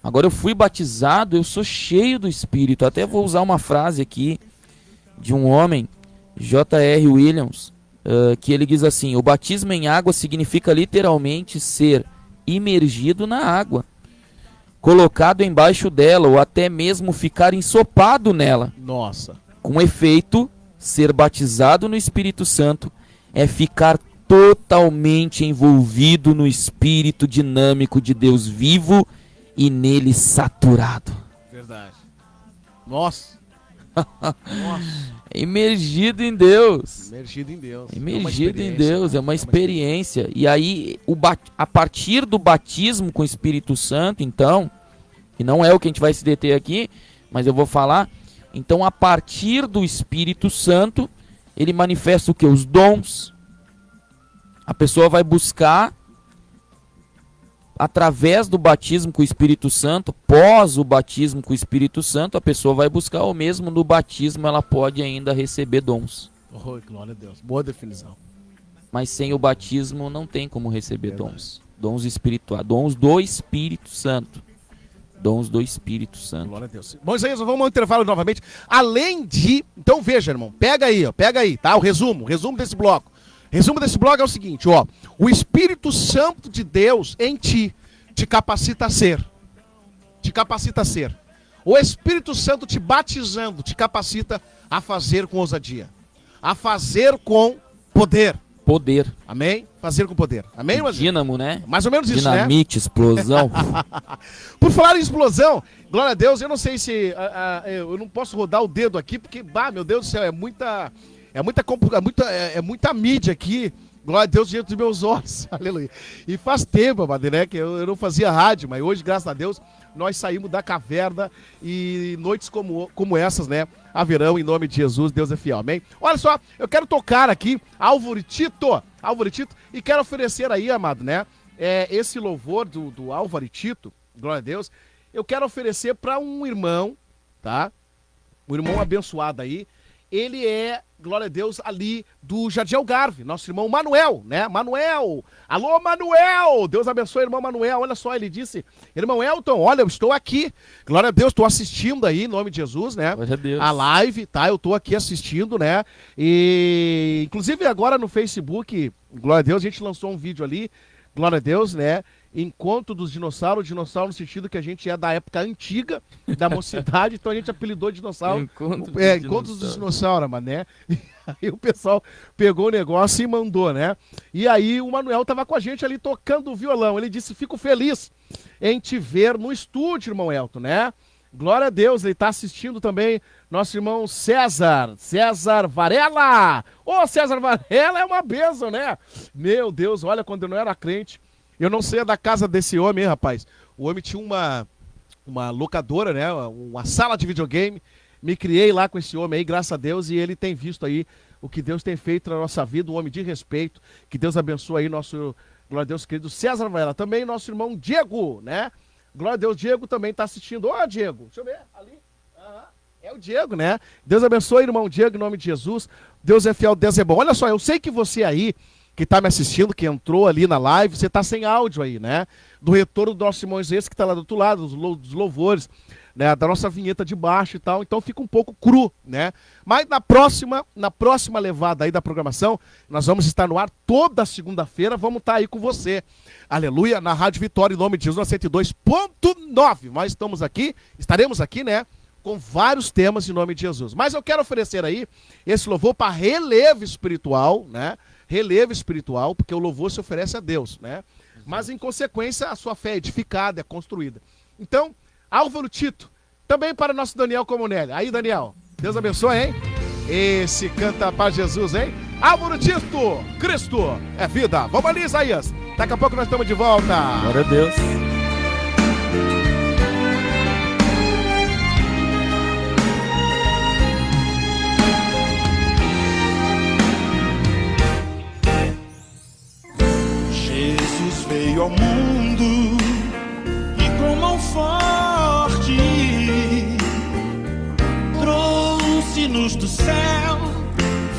S3: Agora eu fui batizado, eu sou cheio do Espírito. Até vou usar uma frase aqui de um homem, J.R. Williams, que ele diz assim: o batismo em água significa literalmente ser imergido na água. colocado embaixo dela ou até mesmo ficar ensopado nela.
S1: Nossa.
S3: Com efeito, ser batizado no Espírito Santo é ficar totalmente envolvido no espírito dinâmico de Deus vivo e nele saturado.
S1: Verdade. Nossa. Nossa.
S3: Imergido em Deus.
S1: Imergido em Deus.
S3: Imergido em Deus, é uma experiência. E aí, a partir do batismo com o Espírito Santo, então, que não é o que a gente vai se deter aqui, mas eu vou falar. Então, a partir do Espírito Santo, ele manifesta o que? Os dons. A pessoa vai buscar, através do batismo com o Espírito Santo, pós o batismo com o Espírito Santo, a pessoa vai buscar, ou mesmo no batismo ela pode ainda receber dons.
S1: Oh, glória a Deus. Boa definição.
S3: Mas sem o batismo não tem como receber
S1: Verdade.
S3: dons. Dons espirituais, dons do Espírito Santo. Dons do Espírito Santo.
S1: Glória a Deus. Bom, Isaías, vamos ao intervalo novamente. Além de... Então veja, irmão. Pega aí, tá? O resumo desse bloco. Resumo desse bloco é o seguinte, ó. O Espírito Santo de Deus em ti te capacita a ser. Te capacita a ser. O Espírito Santo te batizando te capacita a fazer com ousadia. A fazer com poder.
S3: Poder.
S1: Amém? Fazer com poder. Amém, mas
S3: Dínamo, né?
S1: mais ou menos isso, né?
S3: Dinamite, explosão.
S1: Por falar em explosão, glória a Deus, eu não sei se... eu não posso rodar o dedo aqui, porque, meu Deus do céu, é muita mídia aqui. Glória a Deus diante dos meus olhos. Aleluia. E faz tempo, amado, né? Que eu não fazia rádio, mas hoje, graças a Deus, nós saímos da caverna e noites como essas, né? Haverão em nome de Jesus, Deus é fiel, amém? Olha só, eu quero tocar aqui Álvaro Tito, e quero oferecer aí, amado, né? Esse louvor do Álvaro Tito, glória a Deus, eu quero oferecer para um irmão, tá? Um irmão abençoado aí. Ele é, glória a Deus, ali do Jardim Algarve, nosso irmão Manuel, né? Manuel! Alô, Manuel! Deus abençoe, irmão Manuel. Olha só, ele disse, irmão Elton, olha, eu estou aqui. Glória a Deus, estou assistindo aí, em nome de Jesus, né?
S3: Glória a Deus.
S1: A live, tá? Eu estou aqui assistindo, né? E, inclusive, agora no Facebook, glória a Deus, a gente lançou um vídeo ali, glória a Deus, né? Encontro dos dinossauros, dinossauro no sentido que a gente é da época antiga, da mocidade, então a gente apelidou dinossauro. Encontros dos dinossauros, mano, né? E aí o pessoal pegou o negócio e mandou, né? E aí o Manuel tava com a gente ali tocando o violão. Ele disse, fico feliz em te ver no estúdio, irmão Elton, né? Glória a Deus, ele tá assistindo também nosso irmão César Varela. Ô, César Varela é uma bênção, né? Meu Deus, olha, quando eu não era crente, eu não saía da casa desse homem, hein, rapaz. O homem tinha uma locadora, né? Uma sala de videogame. Me criei lá com esse homem aí, graças a Deus, e ele tem visto aí o que Deus tem feito na nossa vida, um homem de respeito. Que Deus abençoe aí nosso, glória a Deus, querido César Varela. Também nosso irmão Diego, né? Glória a Deus, Diego também está assistindo. Ó, Diego, deixa eu ver, ali. É o Diego, né? Deus abençoe, irmão Diego, em nome de Jesus. Deus é fiel, Deus é bom. Olha só, eu sei que você aí, que está me assistindo, que entrou ali na live, você está sem áudio aí, né? Do retorno do nosso irmão Moisés, que está lá do outro lado, dos louvores, né? Da nossa vinheta de baixo e tal. Então fica um pouco cru, né? Mas na próxima levada aí da programação, nós vamos estar no ar toda segunda-feira, vamos estar aí com você. Aleluia, na Rádio Vitória, em nome de Jesus, na 102.9. Nós estaremos aqui, né? Com vários temas em nome de Jesus. Mas eu quero oferecer aí esse louvor para relevo espiritual, né? Relevo espiritual, porque o louvor se oferece a Deus, né? Mas em consequência a sua fé é edificada, é construída. Então, Álvaro Tito, também para o nosso Daniel Comunelli. Aí, Daniel, Deus abençoe, hein? Esse canta para Jesus, hein? Álvaro Tito, Cristo é vida. Vamos ali, Isaías. Daqui a pouco nós estamos de volta.
S3: Glória a Deus.
S2: Jesus veio ao mundo e com mão forte trouxe-nos do céu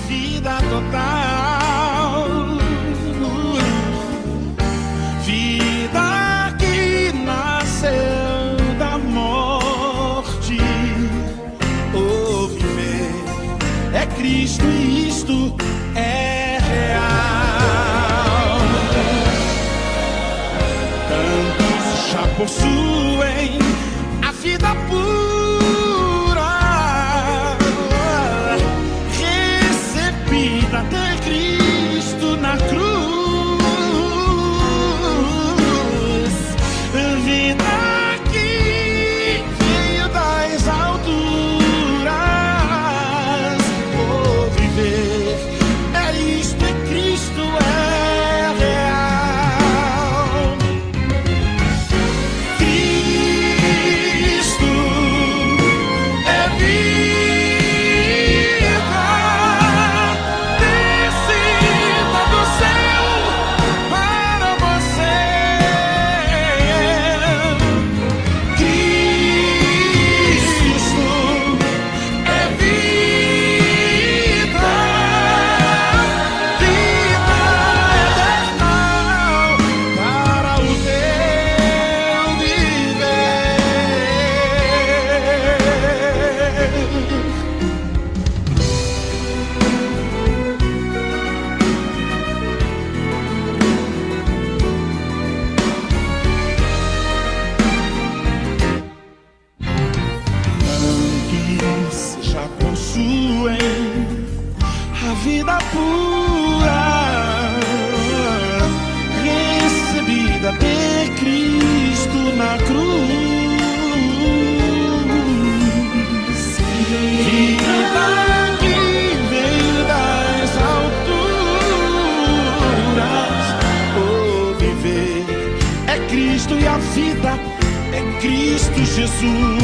S2: vida total, vida que nasceu da morte. O viver é Cristo e isto é real. Tantos já possuem a vida pura, recebida de Cristo na cruz. Vida que veio das alturas, vou viver, é isto, é Cristo, é real. Cristo é vida, descida do céu para você. Já possuem a vida pura, recebida de Cristo na cruz. Vida que veio das alturas, vou viver, é Cristo e a vida é Cristo Jesus.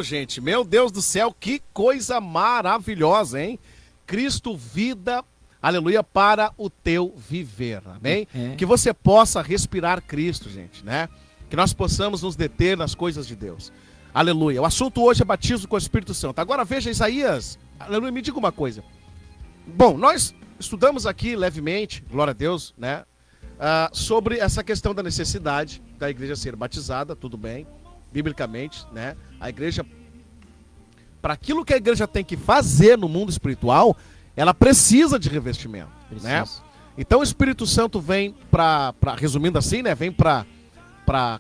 S1: Gente, meu Deus do céu, que coisa maravilhosa, hein? Cristo, vida, aleluia, para o teu viver, amém? Que você possa respirar Cristo, gente, né? Que nós possamos nos deter nas coisas de Deus, aleluia. O assunto hoje é batismo com o Espírito Santo. Agora veja Isaías, aleluia, me diga uma coisa. Bom, nós estudamos aqui levemente, glória a Deus, né? Sobre essa questão da necessidade da igreja ser batizada, tudo bem, biblicamente, né? A igreja, para aquilo que a igreja tem que fazer no mundo espiritual, ela precisa de revestimento, né? Então o Espírito Santo vem resumindo assim, né? Vem para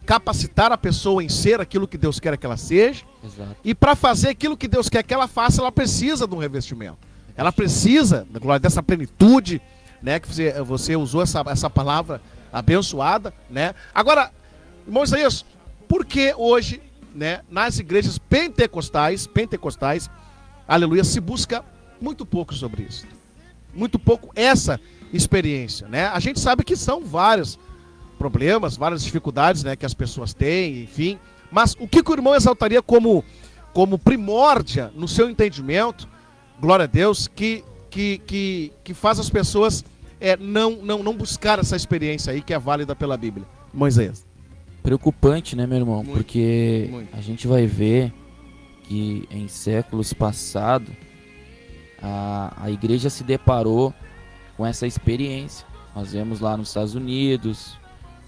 S1: capacitar a pessoa em ser aquilo que Deus quer que ela seja.
S3: Exato.
S1: E para fazer aquilo que Deus quer que ela faça, ela precisa de um revestimento. Ela precisa, glória, dessa plenitude, né? Que você usou essa palavra abençoada, né? Agora, irmão Isaías, por que hoje, né, nas igrejas pentecostais, aleluia, se busca muito pouco sobre isso? Muito pouco essa experiência, né? A gente sabe que são vários problemas, várias dificuldades, né, que as pessoas têm, enfim. Mas o que o irmão exaltaria como primórdia no seu entendimento, glória a Deus, que faz as pessoas não buscar essa experiência aí que é válida pela Bíblia? Moisés.
S3: Preocupante, né, meu irmão?
S1: Muito,
S3: porque
S1: muito.
S3: A gente vai ver que em séculos passados a igreja se deparou com essa experiência. Nós vemos lá nos Estados Unidos,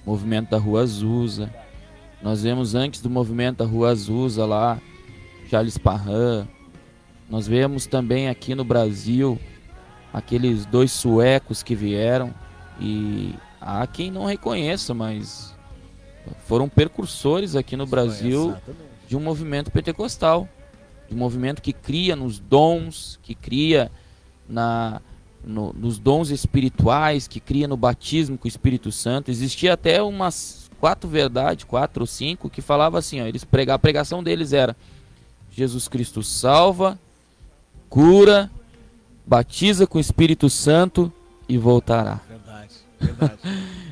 S3: movimento da Rua Azusa, Nós vemos antes do movimento da Rua Azusa lá, Charles Parham. Nós vemos também aqui no Brasil aqueles 2 suecos que vieram, e há quem não reconheça, mas foram precursores aqui no Brasil
S1: Exatamente.
S3: de um movimento pentecostal, de um movimento que cria nos dons, que cria nos dons espirituais, que cria no batismo com o Espírito Santo. Existia até umas 4 ou 5 que falava assim, ó, a pregação deles era: Jesus Cristo salva, cura, batiza com o Espírito Santo e voltará.
S1: Verdade.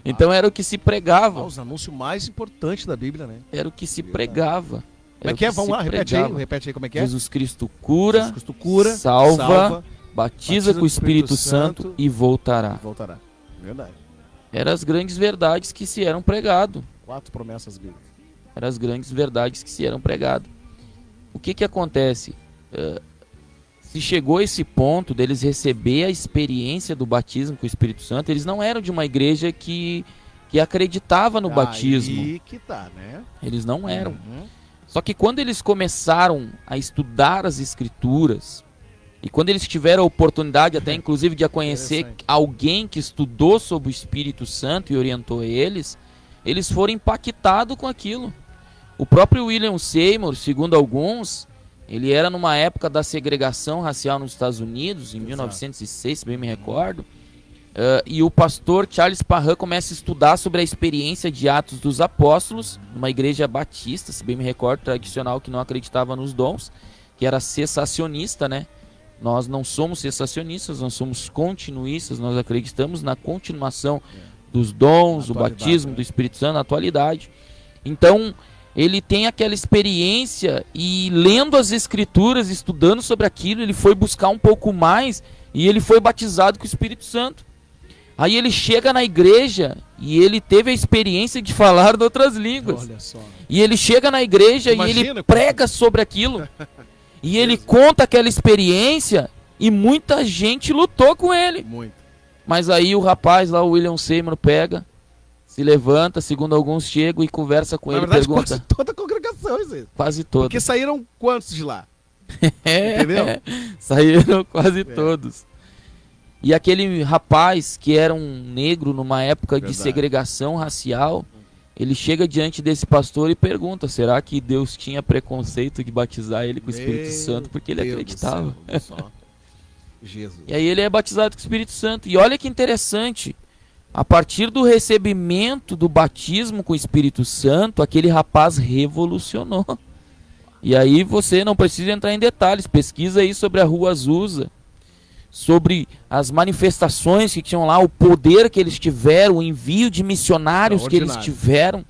S3: Então era o que se pregava.
S1: Os anúncios mais importantes da Bíblia, né?
S3: Era o que se pregava.
S1: Como é que é? Vamos lá, repete aí como é que é.
S3: Jesus Cristo cura,
S1: Jesus Cristo cura,
S3: salva, batiza com o Espírito Santo e voltará.
S1: Voltará. Verdade.
S3: Eram as grandes verdades que se eram pregado.
S1: 4 promessas bíblicas.
S3: Eram as grandes verdades que se eram pregado. O que acontece? Se chegou a esse ponto deles receber a experiência do batismo com o Espírito Santo, eles não eram de uma igreja que acreditava no batismo.
S1: Aí que tá, né?
S3: Eles não eram.
S1: Uhum.
S3: Só que quando eles começaram a estudar as Escrituras, e quando eles tiveram a oportunidade até inclusive de conhecer alguém que estudou sobre o Espírito Santo e orientou eles foram impactados com aquilo. O próprio William Seymour, segundo alguns, ele era numa época da segregação racial nos Estados Unidos, em 1906, se bem me recordo, e o pastor Charles Parham começa a estudar sobre a experiência de Atos dos Apóstolos, numa igreja batista, se bem me recordo, tradicional, que não acreditava nos dons, que era cessacionista, né? Nós não somos cessacionistas, nós somos continuistas, nós acreditamos na continuação dos dons, o batismo do Espírito Santo na atualidade. Então, ele tem aquela experiência e lendo as Escrituras, estudando sobre aquilo, ele foi buscar um pouco mais e ele foi batizado com o Espírito Santo. Aí ele chega na igreja e ele teve a experiência de falar de outras línguas.
S1: Olha só.
S3: E ele chega na igreja e ele prega sobre aquilo. E ele conta aquela experiência e muita gente lutou com ele.
S1: Muito.
S3: Mas aí o rapaz lá, o William Seymour, pega, se levanta, segundo alguns chegam e conversa com
S1: Na
S3: ele,
S1: verdade,
S3: pergunta.
S1: quase toda a congregação, isso aí.
S3: Quase todos.
S1: Porque saíram quantos de lá?
S3: Entendeu? Saíram quase todos. E aquele rapaz que era um negro numa época de segregação racial, ele chega diante desse pastor e pergunta: será que Deus tinha preconceito de batizar ele com o Espírito Santo? Porque ele acreditava.
S1: Jesus.
S3: E aí ele é batizado com o Espírito Santo. E olha que interessante, a partir do recebimento do batismo com o Espírito Santo, aquele rapaz revolucionou. E aí você não precisa entrar em detalhes, pesquisa aí sobre a Rua Azusa, sobre as manifestações que tinham lá, o poder que eles tiveram, o envio de missionários que eles tiveram.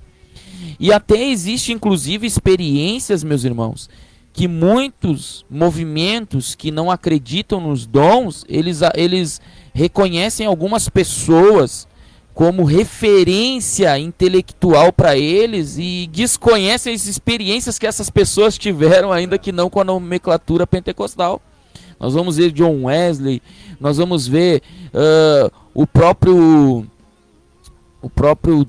S3: E até existe inclusive experiências, meus irmãos, que muitos movimentos que não acreditam nos dons, eles reconhecem algumas pessoas como referência intelectual para eles e desconhecem as experiências que essas pessoas tiveram, ainda que não com a nomenclatura pentecostal. Nós vamos ver John Wesley, nós vamos ver o próprio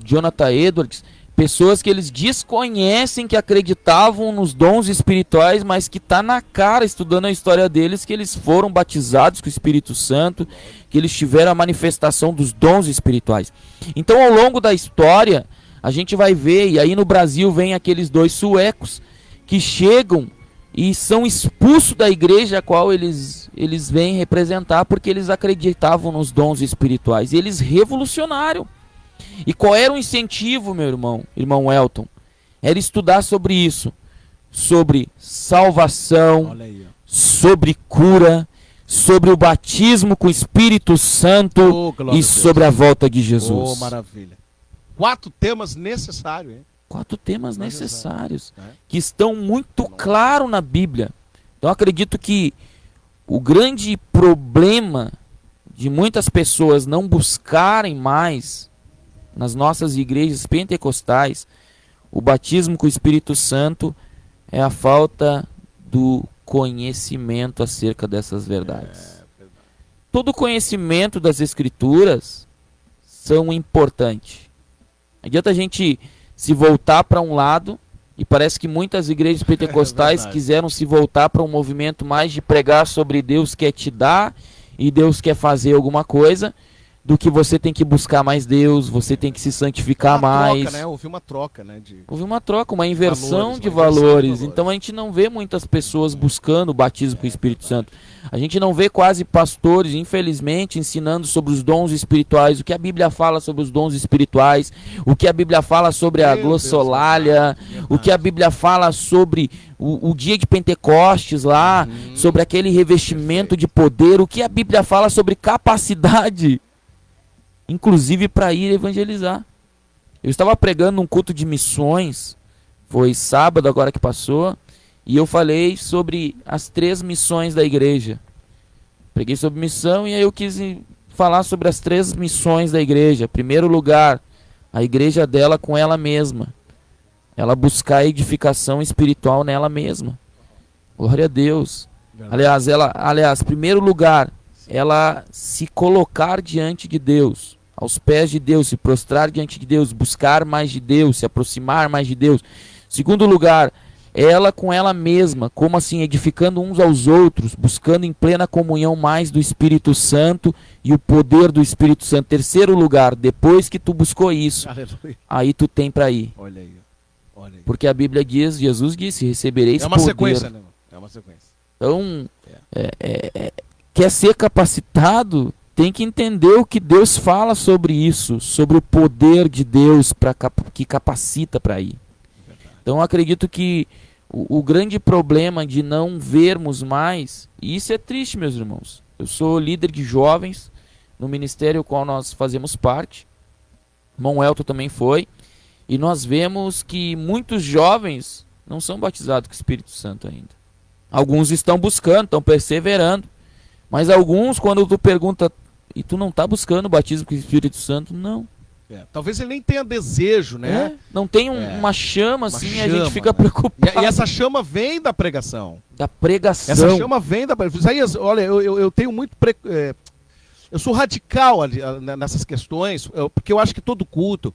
S3: Jonathan Edwards, pessoas que eles desconhecem, que acreditavam nos dons espirituais, mas que está na cara, estudando a história deles, que eles foram batizados com o Espírito Santo, que eles tiveram a manifestação dos dons espirituais. Então, ao longo da história, a gente vai ver, e aí no Brasil vem aqueles 2 suecos que chegam e são expulsos da igreja a qual eles vêm representar, porque eles acreditavam nos dons espirituais. E eles revolucionaram. E qual era o incentivo, meu irmão Elton? Era estudar sobre isso. Sobre salvação, sobre cura, sobre o batismo com o Espírito Santo e sobre a volta de Jesus.
S1: Oh, maravilha. 4 temas necessários, hein?
S3: 4 temas necessários, que estão muito claros na Bíblia. Então acredito que o grande problema de muitas pessoas não buscarem mais nas nossas igrejas pentecostais o batismo com o Espírito Santo é a falta do conhecimento acerca dessas verdades. Todo conhecimento das Escrituras são importantes. Não adianta a gente se voltar para um lado, e parece que muitas igrejas pentecostais
S1: verdade.
S3: quiseram se voltar para um movimento mais de pregar sobre Deus quer te dar e Deus quer fazer alguma coisa, do que você tem que buscar mais Deus, você tem que se santificar
S1: Uma
S3: mais.
S1: troca, né? Houve uma troca, né?
S3: Houve uma troca, uma inversão
S1: Valores,
S3: de
S1: uma inversão de
S3: valores.
S1: valores.
S3: Então a gente não vê muitas pessoas buscando o batismo com o Espírito Santo. A gente não vê quase pastores, infelizmente, ensinando sobre os dons espirituais, o que a Bíblia fala sobre os dons espirituais, o que a Bíblia fala sobre a
S1: Meu
S3: glossolalia,
S1: Deus,
S3: o que a Bíblia fala sobre o dia de Pentecostes lá, sobre aquele revestimento de poder, o que a Bíblia fala sobre capacidade, inclusive para ir evangelizar. Eu estava pregando num culto de missões, foi sábado agora que passou, e eu falei sobre as 3 missões da igreja. Preguei sobre missão e aí eu quis falar sobre as 3 missões da igreja. Primeiro lugar, a igreja dela com ela mesma. Ela buscar a edificação espiritual nela mesma. Glória a Deus. Aliás, primeiro lugar, ela se colocar diante de Deus, aos pés de Deus, se prostrar diante de Deus, buscar mais de Deus, se aproximar mais de Deus. Segundo lugar, ela com ela mesma, como assim, edificando uns aos outros, buscando em plena comunhão mais do Espírito Santo e o poder do Espírito Santo. Terceiro lugar, depois que tu buscou isso,
S1: Aleluia.
S3: aí tu tem para ir.
S1: Olha aí. Olha aí.
S3: Porque a Bíblia diz, Jesus disse, recebereis
S1: É uma
S3: poder.
S1: sequência, né? É uma sequência.
S3: Então, quer ser capacitado, tem que entender o que Deus fala sobre isso, sobre o poder de Deus que capacita para ir. Então, eu acredito que o grande problema de não vermos mais, e isso é triste, meus irmãos. Eu sou líder de jovens no ministério ao qual nós fazemos parte. Irmão Elton também foi. E nós vemos que muitos jovens não são batizados com o Espírito Santo ainda. Alguns estão buscando, estão perseverando. Mas alguns, quando tu pergunta, e tu não está buscando o batismo com o Espírito Santo? Não.
S1: Talvez ele nem tenha desejo, né?
S3: Não tem uma chama assim, a gente fica
S1: né?
S3: preocupado.
S1: E essa chama vem da pregação.
S3: Da pregação.
S1: Essa chama vem da pregação. Isaías, olha, eu tenho muito... eu sou radical nessas questões, porque eu acho que todo culto,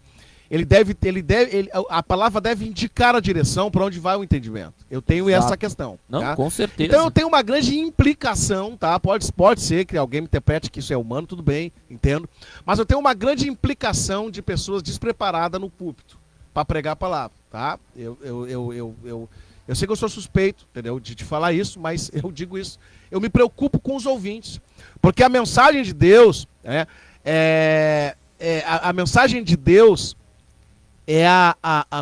S1: a palavra deve indicar a direção para onde vai o entendimento. Eu tenho essa questão.
S3: Não,
S1: tá?
S3: com certeza.
S1: Então eu tenho uma grande implicação, tá? Pode ser que alguém me interprete que isso é humano, tudo bem, entendo. Mas eu tenho uma grande implicação de pessoas despreparadas no púlpito para pregar a palavra, tá? Eu sei que eu sou suspeito, entendeu, de falar isso, mas eu digo isso. Eu me preocupo com os ouvintes, porque a mensagem de Deus, a mensagem de Deus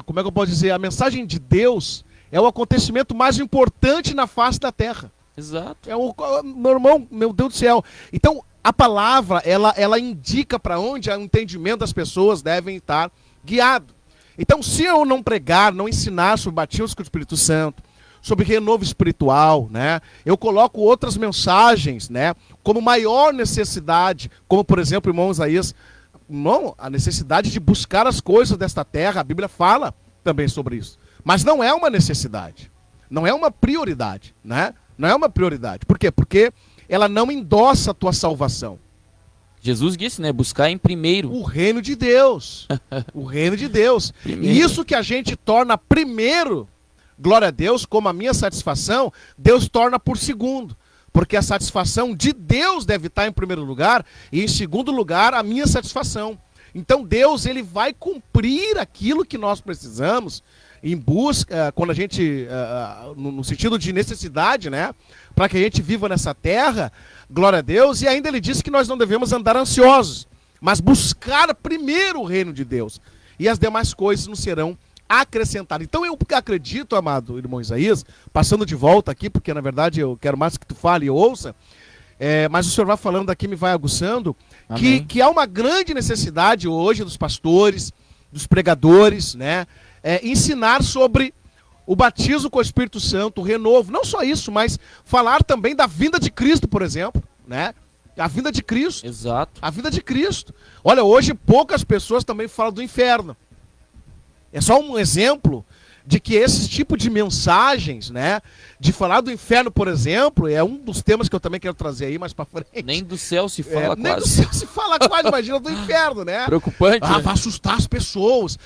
S1: como é que eu posso dizer? A mensagem de Deus é o acontecimento mais importante na face da terra.
S3: Exato.
S1: Meu irmão, meu Deus do céu. Então, a palavra, ela indica para onde o entendimento das pessoas devem estar guiado. Então, se eu não pregar, não ensinar sobre batismo com o Espírito Santo, sobre renovo espiritual, né? Eu coloco outras mensagens, né? Como maior necessidade, como por exemplo, irmão Isaías, não, a necessidade de buscar as coisas desta terra, a Bíblia fala também sobre isso. Mas não é uma necessidade, não é uma prioridade, né? Não é uma prioridade. Por quê? Porque ela não endossa a tua salvação.
S3: Jesus disse, né? Buscar em primeiro
S1: o reino de Deus. O reino de Deus. E isso que a gente torna primeiro, glória a Deus, como a minha satisfação, Deus torna por segundo. Porque a satisfação de Deus deve estar em primeiro lugar e em segundo lugar a minha satisfação. Então Deus, ele vai cumprir aquilo que nós precisamos em busca, quando a gente, no sentido de necessidade, né? Para que a gente viva nessa terra, glória a Deus. E ainda ele disse que nós não devemos andar ansiosos, mas buscar primeiro o reino de Deus. E as demais coisas nos serão acrescentar. Então eu acredito, amado irmão Isaías, passando de volta aqui, porque na verdade eu quero mais que tu fale e eu ouça, mas o senhor vai falando aqui, me vai aguçando, que há uma grande necessidade hoje dos pastores, dos pregadores, né, ensinar sobre o batismo com o Espírito Santo, o renovo, não só isso, mas falar também da vinda de Cristo, por exemplo, né, a vinda de Cristo.
S3: Exato.
S1: A vinda de Cristo. Olha, hoje poucas pessoas também falam do inferno. É só um exemplo de que esse tipo de mensagens, né, de falar do inferno, por exemplo, é um dos temas que eu também quero trazer aí mais pra frente.
S3: Nem do céu se fala
S1: Nem do
S3: quase.
S1: céu se fala quase, imagina do inferno, né?
S3: Preocupante, né?
S1: Vai assustar as pessoas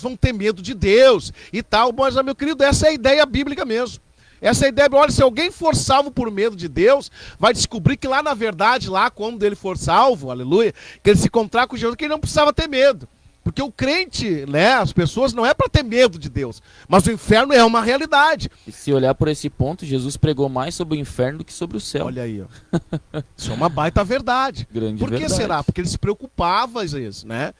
S1: vão ter medo de Deus e tal. Mas, meu querido, essa é a ideia bíblica mesmo. Essa é a ideia, olha, se alguém for salvo por medo de Deus, vai descobrir que lá na verdade, lá quando ele for salvo, aleluia, que ele se encontrar com Jesus, que ele não precisava ter medo. Porque o crente, né, as pessoas não é para ter medo de Deus, mas o inferno é uma realidade.
S3: E se olhar por esse ponto, Jesus pregou mais sobre o inferno do que sobre o céu.
S1: Olha aí, ó. Isso é uma baita verdade.
S3: Grande
S1: Por que
S3: verdade.
S1: será? Porque ele se preocupava às vezes, né?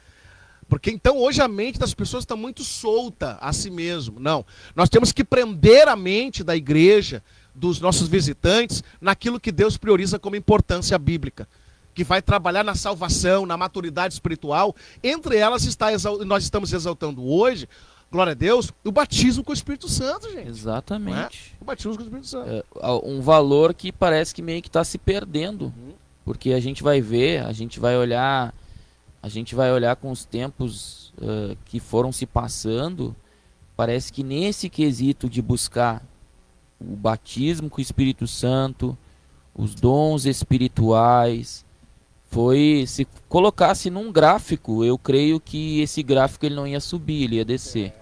S1: Porque então hoje a mente das pessoas está muito solta a si mesmo. Não, nós temos que prender a mente da igreja, dos nossos visitantes, naquilo que Deus prioriza como importância bíblica, que vai trabalhar na salvação, na maturidade espiritual. Entre elas nós estamos exaltando hoje, glória a Deus, o batismo com o Espírito Santo, gente.
S3: Exatamente.
S1: Não é? O batismo com o Espírito Santo.
S3: É, um valor que parece que meio que está se perdendo. Porque a gente vai ver, a gente vai olhar com os tempos que foram se passando, parece que nesse quesito de buscar o batismo com o Espírito Santo, os dons espirituais, se colocasse num gráfico, eu creio que esse gráfico ele não ia subir, ele ia descer.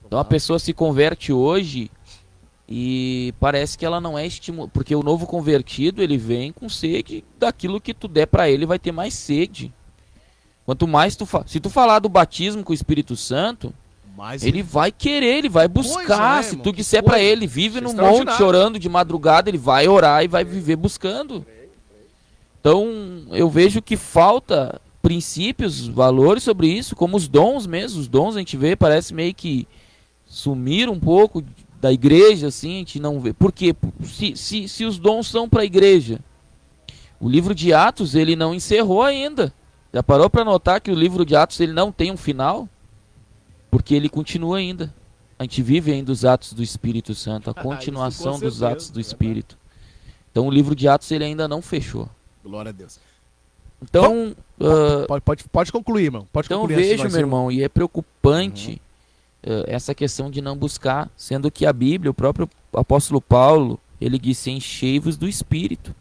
S3: Então a pessoa se converte hoje e parece que ela não é estimulada, porque o novo convertido ele vem com sede daquilo que tu der para ele, vai ter mais sede. Quanto mais se tu falar do batismo com o Espírito Santo,
S1: Mas
S3: ele vai querer, ele vai buscar.
S1: né,
S3: Se
S1: irmão?
S3: tu
S1: Que
S3: disser pra
S1: coisa.
S3: ele, vive
S1: Isso é
S3: no monte
S1: extraordinário.
S3: orando de madrugada, ele vai orar e vai viver buscando. Então, eu vejo que falta princípios, valores sobre isso, como os dons mesmo. Os dons a gente vê, parece meio que sumiram um pouco da igreja, assim, a gente não vê. Por quê? Se os dons são para a igreja, o livro de Atos, ele não encerrou ainda. Já parou para notar que o livro de Atos, ele não tem um final? Porque ele continua ainda. A gente vive ainda os atos do Espírito Santo, a continuação
S1: Isso com
S3: dos
S1: certeza,
S3: atos do
S1: é
S3: Espírito. Então o livro de Atos, ele ainda não fechou.
S1: glória a Deus.
S3: Então,
S1: Pode concluir, irmão. Pode
S3: então eu
S1: concluir.
S3: vejo, meu irmão, e é preocupante essa questão de não buscar, sendo que a Bíblia, o próprio apóstolo Paulo, ele disse: enchei-vos do Espírito.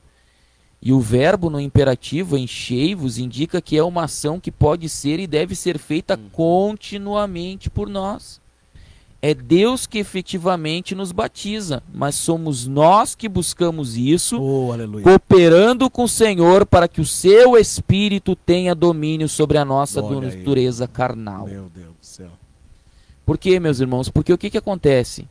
S3: E o verbo no imperativo, enchei-vos, indica que é uma ação que pode ser e deve ser feita continuamente por nós. É Deus que efetivamente nos batiza, mas somos nós que buscamos isso,
S1: Oh, aleluia.
S3: cooperando com o Senhor para que o seu Espírito tenha domínio sobre a nossa
S1: Olha aí.
S3: natureza carnal.
S1: Meu Deus do céu.
S3: Por quê, meus irmãos? Porque o que acontece?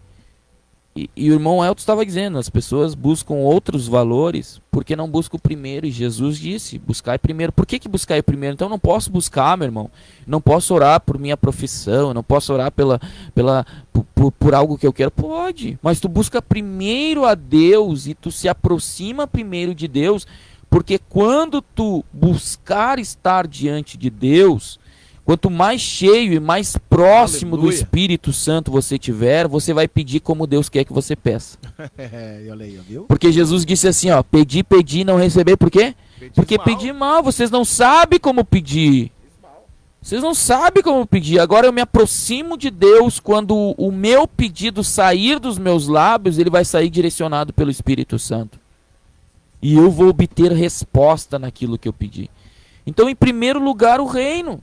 S3: E o irmão Elton estava dizendo, as pessoas buscam outros valores porque não buscam o primeiro. E Jesus disse, buscai primeiro. Por que buscai primeiro? Então eu não posso buscar, meu irmão. Não posso orar por minha profissão, não posso orar por algo que eu quero. Pode, mas tu busca primeiro a Deus e tu se aproxima primeiro de Deus. Porque quando tu buscar estar diante de Deus, quanto mais cheio e mais próximo do
S1: Aleluia.
S3: Espírito Santo você tiver, você vai pedir como Deus quer que você peça.
S1: Olha aí, viu?
S3: Porque Jesus disse assim, ó, pedi, pedi, não receber, por quê? Porque pedir mal, vocês não sabem como pedir. Vocês não sabem como pedir. Agora eu me aproximo de Deus quando o meu pedido sair dos meus lábios, ele vai sair direcionado pelo Espírito Santo. E eu vou obter resposta naquilo que eu pedi. Então, em primeiro lugar, o reino.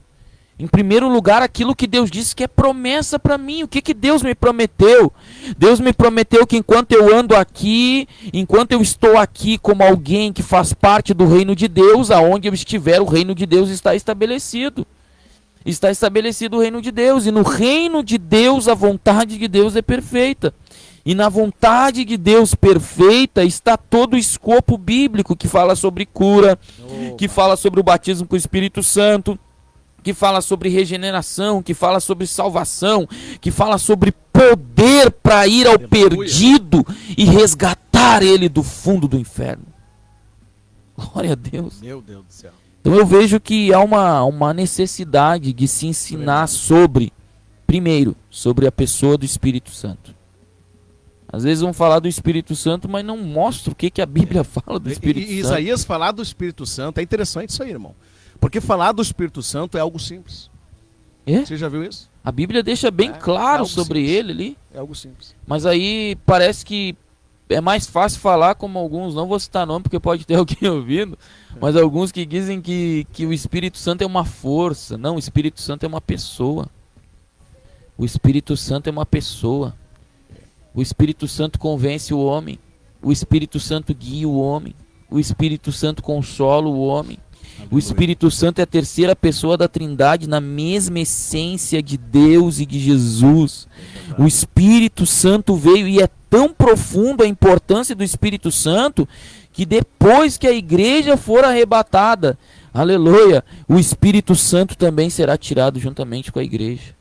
S3: Em primeiro lugar, aquilo que Deus disse que é promessa para mim. O que Deus me prometeu? Deus me prometeu que enquanto eu ando aqui, enquanto eu estou aqui como alguém que faz parte do reino de Deus, aonde eu estiver, o reino de Deus está estabelecido. Está estabelecido o reino de Deus. E no reino de Deus, a vontade de Deus é perfeita. E na vontade de Deus perfeita está todo o escopo bíblico que fala sobre cura, que fala sobre o batismo com o Espírito Santo, que fala sobre regeneração, que fala sobre salvação, que fala sobre poder para ir ao perdido e resgatar ele do fundo do inferno. Glória a Deus.
S1: Meu Deus do céu.
S3: Então eu vejo que há uma necessidade de se ensinar primeiro, sobre a pessoa do Espírito Santo. Às vezes vão falar do Espírito Santo, mas não mostra o que a Bíblia fala do Espírito
S1: E
S3: Santo.
S1: Isaías falar do Espírito Santo, é interessante isso aí, irmão. Porque falar do Espírito Santo é algo simples.
S3: É?
S1: Você já viu isso?
S3: A Bíblia deixa bem
S1: É
S3: claro
S1: algo
S3: sobre
S1: simples.
S3: ele ali.
S1: É algo simples.
S3: Mas aí parece que é mais fácil falar como alguns, não vou citar nome porque pode ter alguém ouvindo, mas alguns que dizem que o Espírito Santo é uma força. Não, o Espírito Santo é uma pessoa. O Espírito Santo é uma pessoa. O Espírito Santo convence o homem. O Espírito Santo guia o homem. O Espírito Santo consola o homem. O Espírito Santo é a terceira pessoa da Trindade na mesma essência de Deus e de Jesus. O Espírito Santo veio e é tão profundo a importância do Espírito Santo que depois que a igreja for arrebatada, aleluia, o Espírito Santo também será tirado juntamente com a igreja.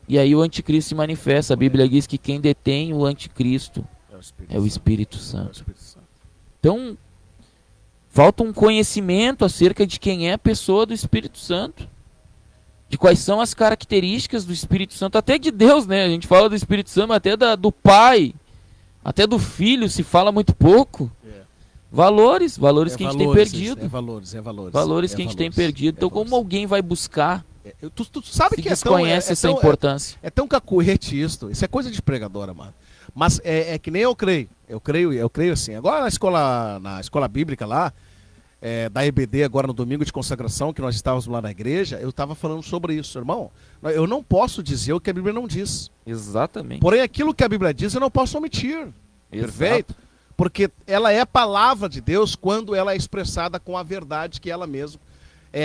S3: E aí o anticristo se manifesta. A Bíblia diz que quem detém o anticristo é o Espírito Santo. Então, falta um conhecimento acerca de quem é a pessoa do Espírito Santo. De quais são as características do Espírito Santo, até de Deus, né? A gente fala do Espírito Santo, até do Pai, até do Filho se fala muito pouco. Valores que a gente tem perdido. Valores que a gente tem perdido. Então, como alguém vai buscar?
S1: Tu sabe
S3: se
S1: que
S3: desconhece essa importância.
S1: É tão cacuete isso é coisa de pregadora, mano. Mas é que nem eu creio assim. Agora na escola bíblica lá, da EBD, agora no domingo de consagração, que nós estávamos lá na igreja, eu estava falando sobre isso, irmão. Eu não posso dizer o que a Bíblia não diz.
S3: Exatamente.
S1: Porém, aquilo que a Bíblia diz, eu não posso omitir. Perfeito? Porque ela é a palavra de Deus quando ela é expressada com a verdade que ela mesma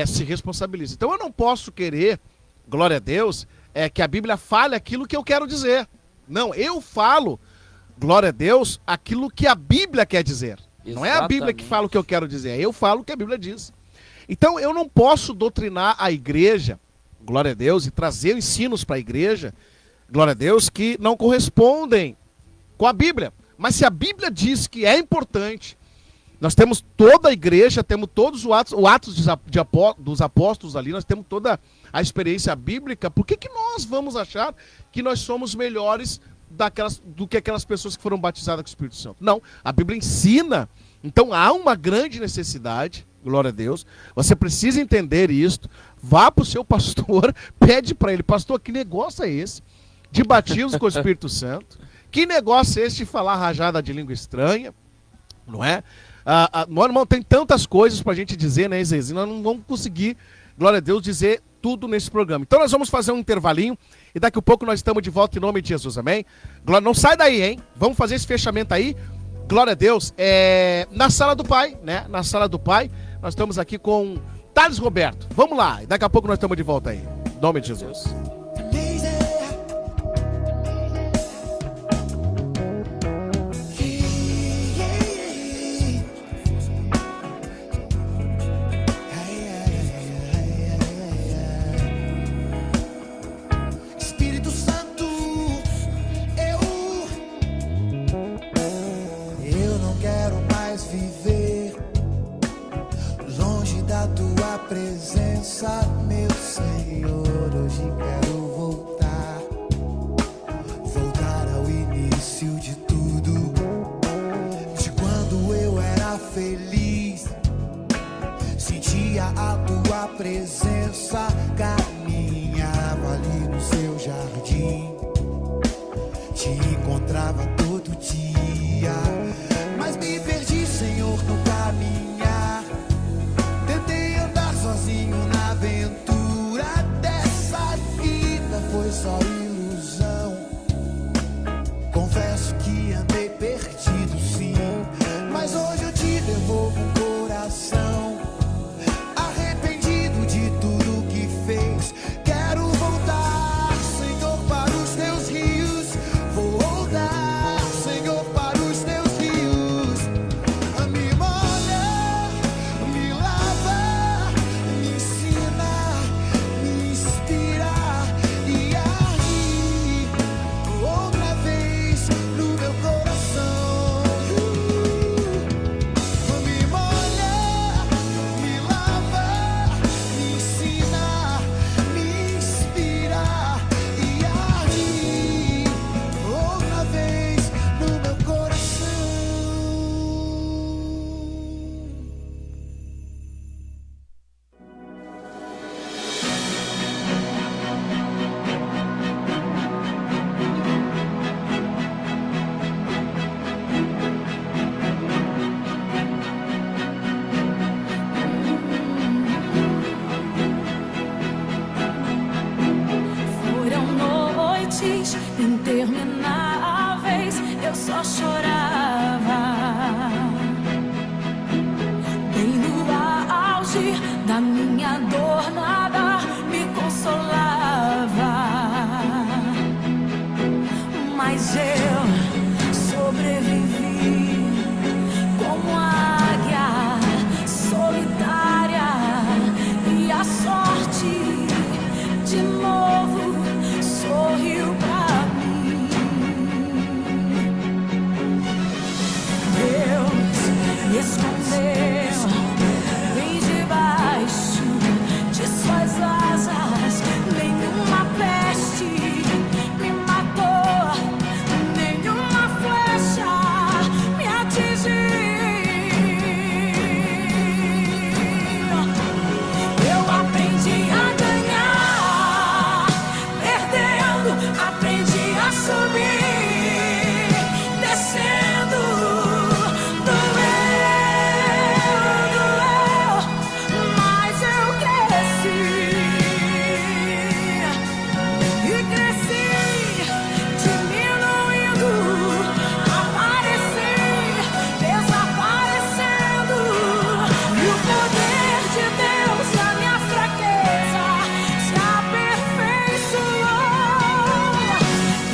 S1: se responsabiliza. Então eu não posso querer, glória a Deus, que a Bíblia fale aquilo que eu quero dizer. Não, eu falo, glória a Deus, aquilo que a Bíblia quer dizer. Exatamente. Não é a Bíblia que fala o que eu quero dizer, eu falo o que a Bíblia diz. Então eu não posso doutrinar a igreja, glória a Deus, e trazer ensinos para a igreja, glória a Deus, que não correspondem com a Bíblia. Mas se a Bíblia diz que é importante, nós temos toda a igreja, temos todos os atos dos apóstolos ali, nós temos toda a experiência bíblica, por que nós vamos achar que nós somos melhores do que aquelas pessoas que foram batizadas com o Espírito Santo? Não, a Bíblia ensina. Então há uma grande necessidade, glória a Deus, você precisa entender isto, vá para o seu pastor, pede para ele, pastor, que negócio é esse de batismo com o Espírito Santo? Que negócio é esse de falar rajada de língua estranha? Não é? Meu irmão, tem tantas coisas pra gente dizer, né, Zezinho? Nós não vamos conseguir, glória a Deus, dizer tudo nesse programa. Então nós vamos fazer um intervalinho e daqui a pouco nós estamos de volta em nome de Jesus, amém? Não sai daí, hein? Vamos fazer esse fechamento aí, glória a Deus, na sala do Pai, né? Na sala do Pai, nós estamos aqui com Thales Roberto. Vamos lá, e daqui a pouco nós estamos de volta aí, em nome de Jesus.
S2: Presença, meu Senhor, hoje quero voltar ao início de tudo, de quando eu era feliz, sentia a tua presença, caminhava ali no seu jardim, te encontrava todo dia, mas me perdi, Senhor, no caminhar. Sozinho na aventura dessa vida, foi só ilusão. Confesso que andei perdido, sim, mas hoje eu te devolvo um coração arrependido de tudo que fez. Quero voltar, Senhor, para os teus rios. Vou voltar
S5: só chorava. Bem no auge da minha dor, nada me consolava. Mas eu sobrevivi como águia solitária, e a sorte de novo sorriu pra mim. Deus escondeu bem debaixo de suas asas. Nenhuma peste me matou, nenhuma flecha me atingiu. Eu aprendi a ganhar, perdendo, aprendi a subir, descendo, doeu, mas eu cresci, e cresci, diminuindo, apareci, desaparecendo, e o poder de Deus na minha fraqueza se aperfeiçoou.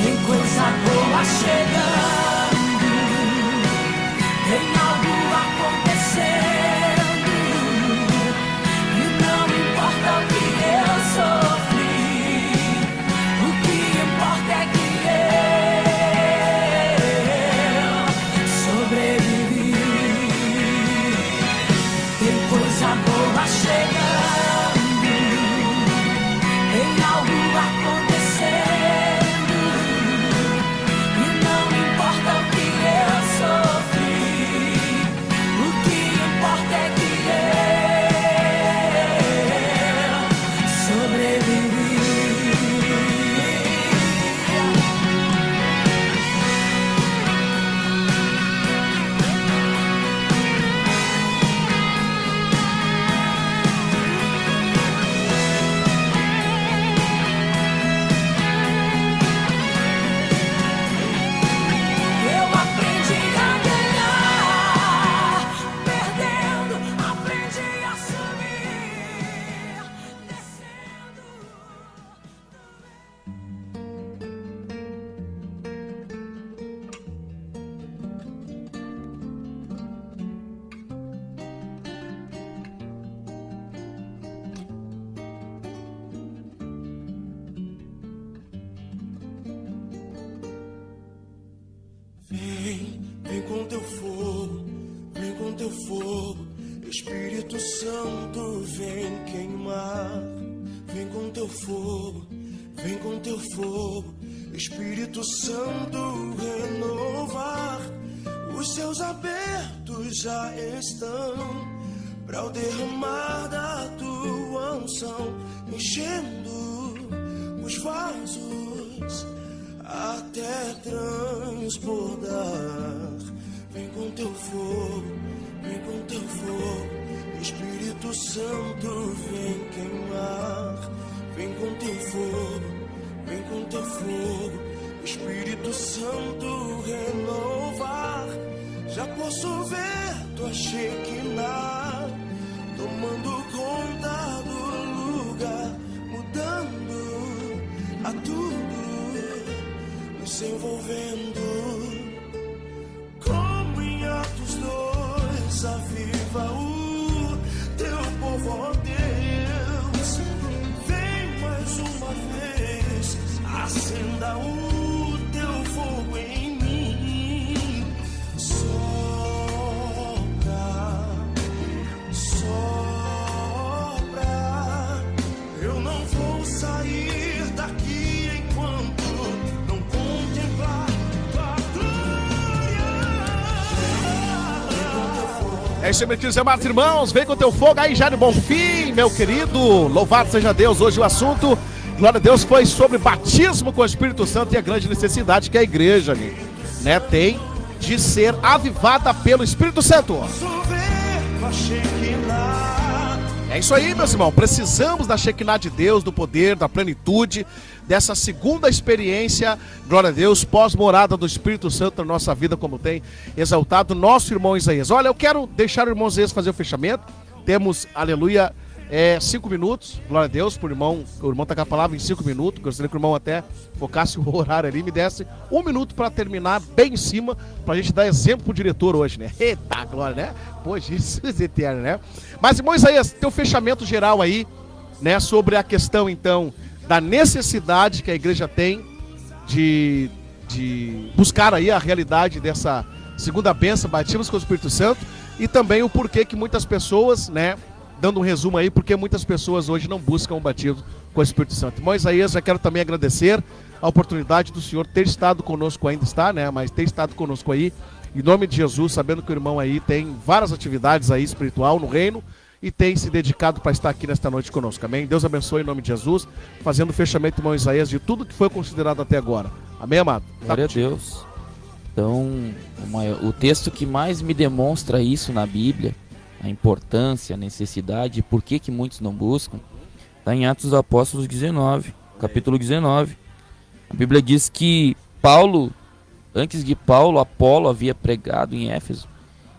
S5: Tem coisa boa chegando, tem algo acontecendo, e não importa o que eu sofri, o que importa é que eu sobrevivi. Tem coisa boa chegando, tem algo acontecendo, e não importa o que eu sofri, o que importa é que eu sobrevivi. Eu aprendi a ganhar, perdendo, aprendi a subir, descendo.
S2: Vem com teu fogo, vem com teu fogo, Espírito Santo vem queimar. Vem com teu fogo, vem com teu fogo, Espírito Santo renovar. Os céus abertos já estão para o derramar da tua unção, enchendo os vasos até transbordar. Vem com teu fogo, vem com teu fogo, Espírito Santo vem queimar. Vem com teu fogo, vem com teu fogo, Espírito Santo renovar. Já posso ver tua Shekinah tomando conta do lugar, mudando a tudo, nos envolvendo. Como em Atos 2, aviva o teu povo, ó Deus. Vem mais uma vez, acenda o teu fogo em mim. Sopra, sopra. Eu não vou sair daqui enquanto não contemplar tua glória.
S1: É isso aí, meus queridos e amados irmãos. Vem com o teu fogo aí, Jairo Bonfim, meu querido. Louvado seja Deus. Hoje o assunto, glória a Deus, foi sobre batismo com o Espírito Santo e a grande necessidade que a igreja, né, tem de ser avivada pelo Espírito Santo.
S2: Posso ver tua Shekinah
S1: É isso aí, meus irmãos. Precisamos da Shekinah de Deus, do poder, da plenitude, dessa segunda experiência, glória a Deus, pós-morada do Espírito Santo na nossa vida, como tem exaltado nosso irmão Isaías. Olha, eu quero deixar o irmão Isaías fazer o fechamento. Temos, aleluia, 5 minutos, glória a Deus, pro irmão. O irmão tá com a palavra em 5 minutos. Gostaria que o irmão até focasse o horário ali, me desse 1 minuto para terminar bem em cima, pra gente dar exemplo pro diretor hoje, né? Eita, glória, né? Pô, Jesus eterno, né? Mas, irmão Isaías, teu fechamento geral aí, né, sobre a questão, então, da necessidade que a igreja tem de buscar aí a realidade dessa segunda bênção, batismos com o Espírito Santo, e também o porquê que muitas pessoas, né, dando um resumo aí, porque muitas pessoas hoje não buscam o batismo com o Espírito Santo. Irmão Isaías, já quero também agradecer a oportunidade do senhor ter estado conosco, ainda está, né, mas ter estado conosco aí, em nome de Jesus, sabendo que o irmão aí tem várias atividades aí espiritual no reino, e tem se dedicado para estar aqui nesta noite conosco, amém? Deus abençoe em nome de Jesus, fazendo o fechamento, irmão Isaías, de tudo que foi considerado até agora. Amém, amado?
S3: Glória a Deus. Então, o texto que mais me demonstra isso na Bíblia, a importância, a necessidade, e por que muitos não buscam, está em Atos dos Apóstolos 19, capítulo 19. A Bíblia diz que Paulo, antes de Paulo, Apolo havia pregado em Éfeso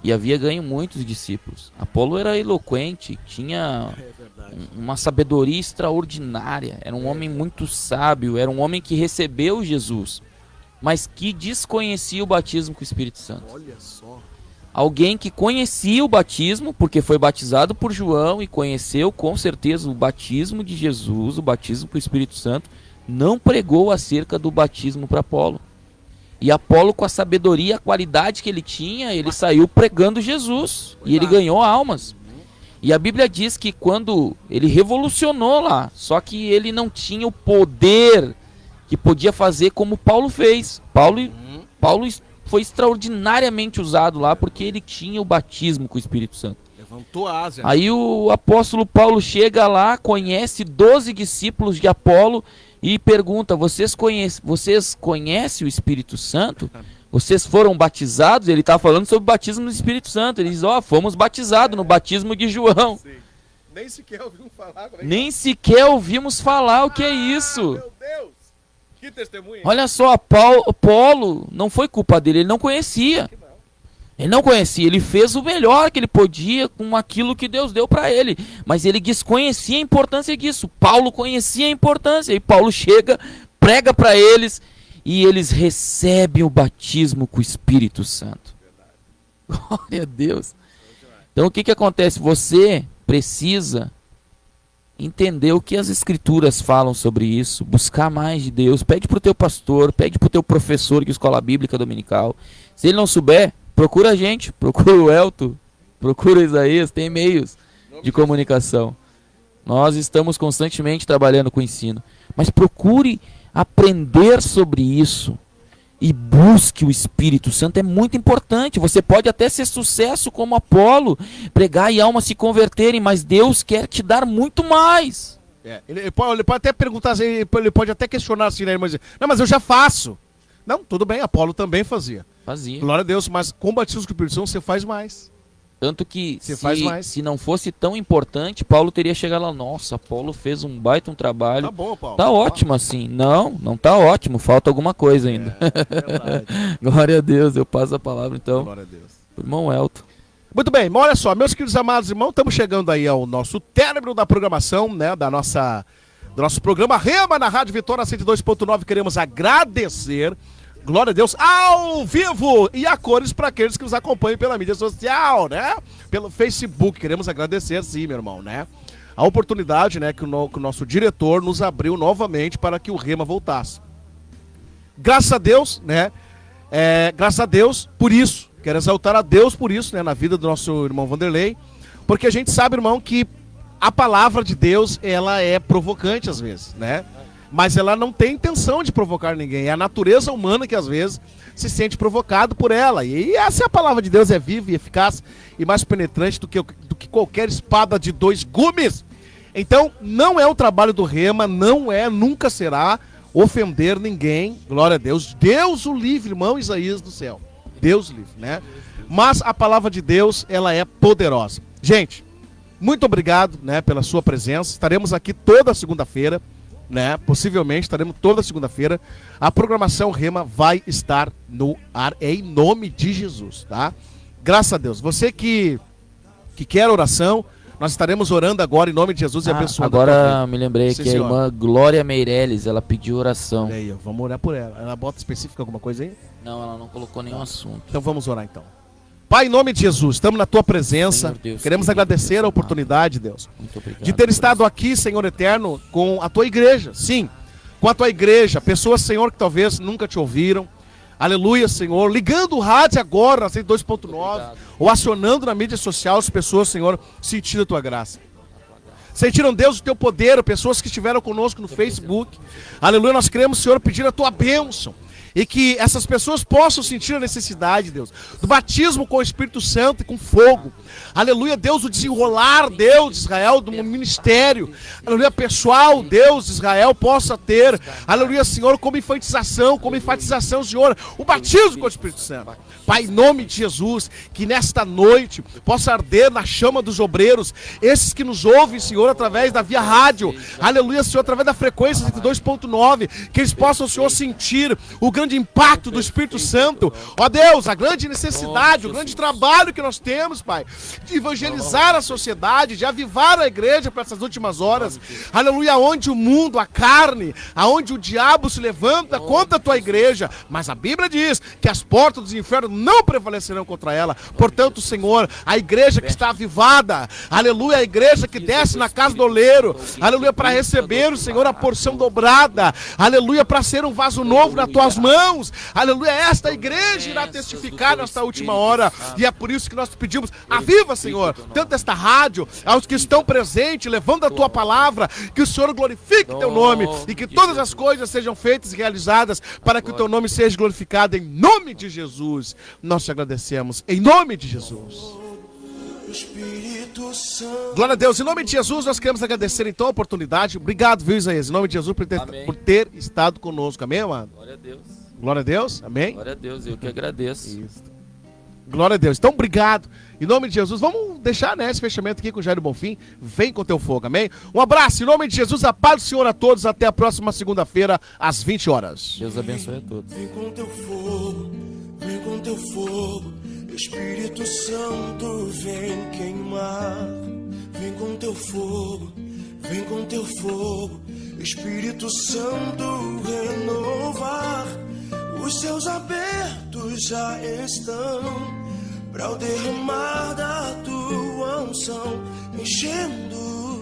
S3: e havia ganho muitos discípulos. Apolo era eloquente, tinha uma sabedoria extraordinária, era um homem muito sábio, era um homem que recebeu Jesus, mas que desconhecia o batismo com o Espírito Santo.
S1: Olha só.
S3: Alguém que conhecia o batismo, porque foi batizado por João e conheceu com certeza o batismo de Jesus, o batismo com o Espírito Santo, não pregou acerca do batismo para Apolo. E Apolo, com a sabedoria e a qualidade que ele tinha, ele saiu pregando Jesus. E ele ganhou almas. E a Bíblia diz que quando ele revolucionou lá, só que ele não tinha o poder que podia fazer como Paulo fez. Paulo foi extraordinariamente usado lá porque ele tinha o batismo com o Espírito Santo.
S1: Levantou a asa.
S3: Aí o apóstolo Paulo chega lá, conhece 12 discípulos de Apolo e pergunta: vocês conhecem o Espírito Santo? Vocês foram batizados? Ele está falando sobre o batismo do Espírito Santo. Ele diz: fomos batizados no batismo de João.
S1: Sim. Nem sequer ouvimos falar.
S3: Nem sequer ouvimos falar o que é isso.
S1: Meu Deus, que testemunha.
S3: Olha só, Paulo, não foi culpa dele, ele não conhecia. Ele não conhecia, ele fez o melhor que ele podia com aquilo que Deus deu para ele, mas ele desconhecia a importância disso. Paulo conhecia a importância, e Paulo chega, prega para eles, e eles recebem o batismo com o Espírito Santo. Glória a Deus. Então o que acontece? Você precisa entender o que as Escrituras falam sobre isso, buscar mais de Deus, pede para o teu pastor, pede para o teu professor de escola bíblica dominical. Se ele não souber, procura a gente, procura o Elton, procura o Isaías, tem meios de comunicação. Nós estamos constantemente trabalhando com o ensino, mas procure aprender sobre isso e busque o Espírito Santo, é muito importante. Você pode até ser sucesso como Apolo, pregar e almas se converterem, mas Deus quer te dar muito mais.
S1: Ele pode até perguntar, ele pode até questionar assim, né, mas não, mas eu já faço. Não, tudo bem, Apolo também fazia. Glória a Deus, mas com o batismo com o Espírito Santo você faz mais.
S3: Tanto que se não fosse tão importante, Paulo teria chegado lá: nossa, Paulo fez um baita trabalho.
S1: Tá bom, Paulo.
S3: Tá ótimo assim. Não tá ótimo, falta alguma coisa ainda.
S1: Verdade.
S3: Glória a Deus, eu passo a palavra então.
S1: Glória a Deus.
S3: Pro irmão Elton.
S1: Muito bem, mas olha só, meus queridos amados irmãos, estamos chegando aí ao nosso término da programação, né, do nosso programa Rema na Rádio Vitória 102.9. Queremos agradecer, glória a Deus, ao vivo e a cores para aqueles que nos acompanham pela mídia social, né? Pelo Facebook. Queremos agradecer, sim, meu irmão, né? A oportunidade, né, que o nosso diretor nos abriu novamente para que o Rema voltasse. Graças a Deus, né? Graças a Deus por isso. Quero exaltar a Deus por isso, né? Na vida do nosso irmão Vanderlei. Porque a gente sabe, irmão, que a palavra de Deus, ela é provocante às vezes, né? Mas ela não tem intenção de provocar ninguém. É a natureza humana que às vezes se sente provocado por ela. E essa é a palavra de Deus, é viva e eficaz e mais penetrante do que qualquer espada de 2 gumes. Então, não é o trabalho do Rema, nunca será ofender ninguém. Glória a Deus. Deus o livre, irmão Isaías do céu. Deus livre, né? Mas a palavra de Deus, ela é poderosa. Gente, muito obrigado, né, pela sua presença. Estaremos aqui toda segunda-feira, né? Possivelmente estaremos toda segunda-feira. A programação Rema vai estar no ar, em nome de Jesus, tá? Graças a Deus. Você que quer oração, nós estaremos orando agora em nome de Jesus e abençoando.
S3: Agora me lembrei
S1: Sim,
S3: que a
S1: senhor.
S3: irmã Glória Meirelles, ela pediu oração.
S1: Olha aí, ó, vamos orar por ela. Ela bota específica alguma coisa aí?
S3: Não, ela não colocou nenhum assunto.
S1: Então vamos orar então. Pai, em nome de Jesus, estamos na tua presença.
S3: Senhor Deus,
S1: Queremos
S3: querido,
S1: agradecer
S3: Deus
S1: a oportunidade, Deus,
S3: Muito obrigado.
S1: de ter
S3: por
S1: estado
S3: isso.
S1: aqui, Senhor eterno, com a tua igreja. Sim, com a tua igreja. Pessoas, Senhor, que talvez nunca te ouviram. Aleluia, Senhor. Ligando o rádio agora, na 102.9, ou acionando na mídia social as pessoas, Senhor, sentindo a tua graça. Sentiram, Deus, o teu poder, pessoas que estiveram conosco no Facebook. Aleluia, nós queremos, Senhor, pedir a tua bênção. E que essas pessoas possam sentir a necessidade, Deus, do batismo com o Espírito Santo e com fogo. Aleluia, Deus, o desenrolar, Deus, de Israel, do ministério. Aleluia, pessoal, Deus, de Israel, possa ter, aleluia, Senhor, como enfatização, Senhor, o batismo com o Espírito Santo. Pai, em nome de Jesus, que nesta noite possa arder na chama dos obreiros, esses que nos ouvem, Senhor, através da via rádio. Aleluia, Senhor, através da frequência 102.9, que eles possam, Senhor, sentir o grande impacto do Espírito Santo, ó Deus, a grande necessidade, o grande trabalho que nós temos, Pai, de evangelizar a sociedade, de avivar a igreja para essas últimas horas, aleluia, onde o mundo, a carne, aonde o diabo se levanta contra a tua igreja, mas a Bíblia diz que as portas dos infernos não prevalecerão contra ela. Portanto, Senhor, a igreja que está avivada, aleluia, a igreja que desce na casa do oleiro, aleluia, para receber, Senhor, a porção dobrada, aleluia, para ser um vaso novo nas tuas mãos, aleluia, esta igreja irá testificar nesta última hora, e é por isso que nós te pedimos, aviva, Senhor, tanto esta rádio, aos que estão presentes, levando a tua palavra, que o Senhor glorifique teu nome, e que todas as coisas sejam feitas e realizadas, para que o teu nome seja glorificado, em nome de Jesus, nós te agradecemos, em nome de Jesus.
S2: Espírito Santo.
S1: Glória a Deus, em nome de Jesus nós queremos agradecer então a oportunidade, obrigado, viu, Isaías, em nome de Jesus por ter estado conosco, amém, amado?
S3: Glória a Deus.
S1: Glória a Deus, amém?
S3: Glória a Deus, eu que agradeço.
S1: Isso. Glória a Deus, então obrigado, em nome de Jesus, vamos deixar, né, esse fechamento aqui com o Jair Bonfim, vem com teu fogo, amém? Um abraço, em nome de Jesus, a paz do Senhor a todos, até a próxima segunda-feira, às 20 horas.
S3: Deus abençoe a todos.
S2: Vem com teu fogo, vem com teu fogo, Espírito Santo vem queimar. Vem com teu fogo, vem com teu fogo, Espírito Santo renovar. Os céus abertos já estão para o derramar da tua unção, enchendo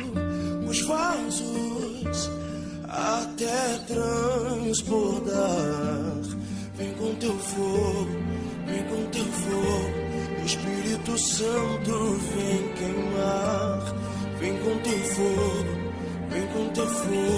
S2: os vasos até transbordar. Vem com teu fogo, vem com teu fogo, Espírito Santo vem queimar. Vem com teu fogo, vem com teu fogo.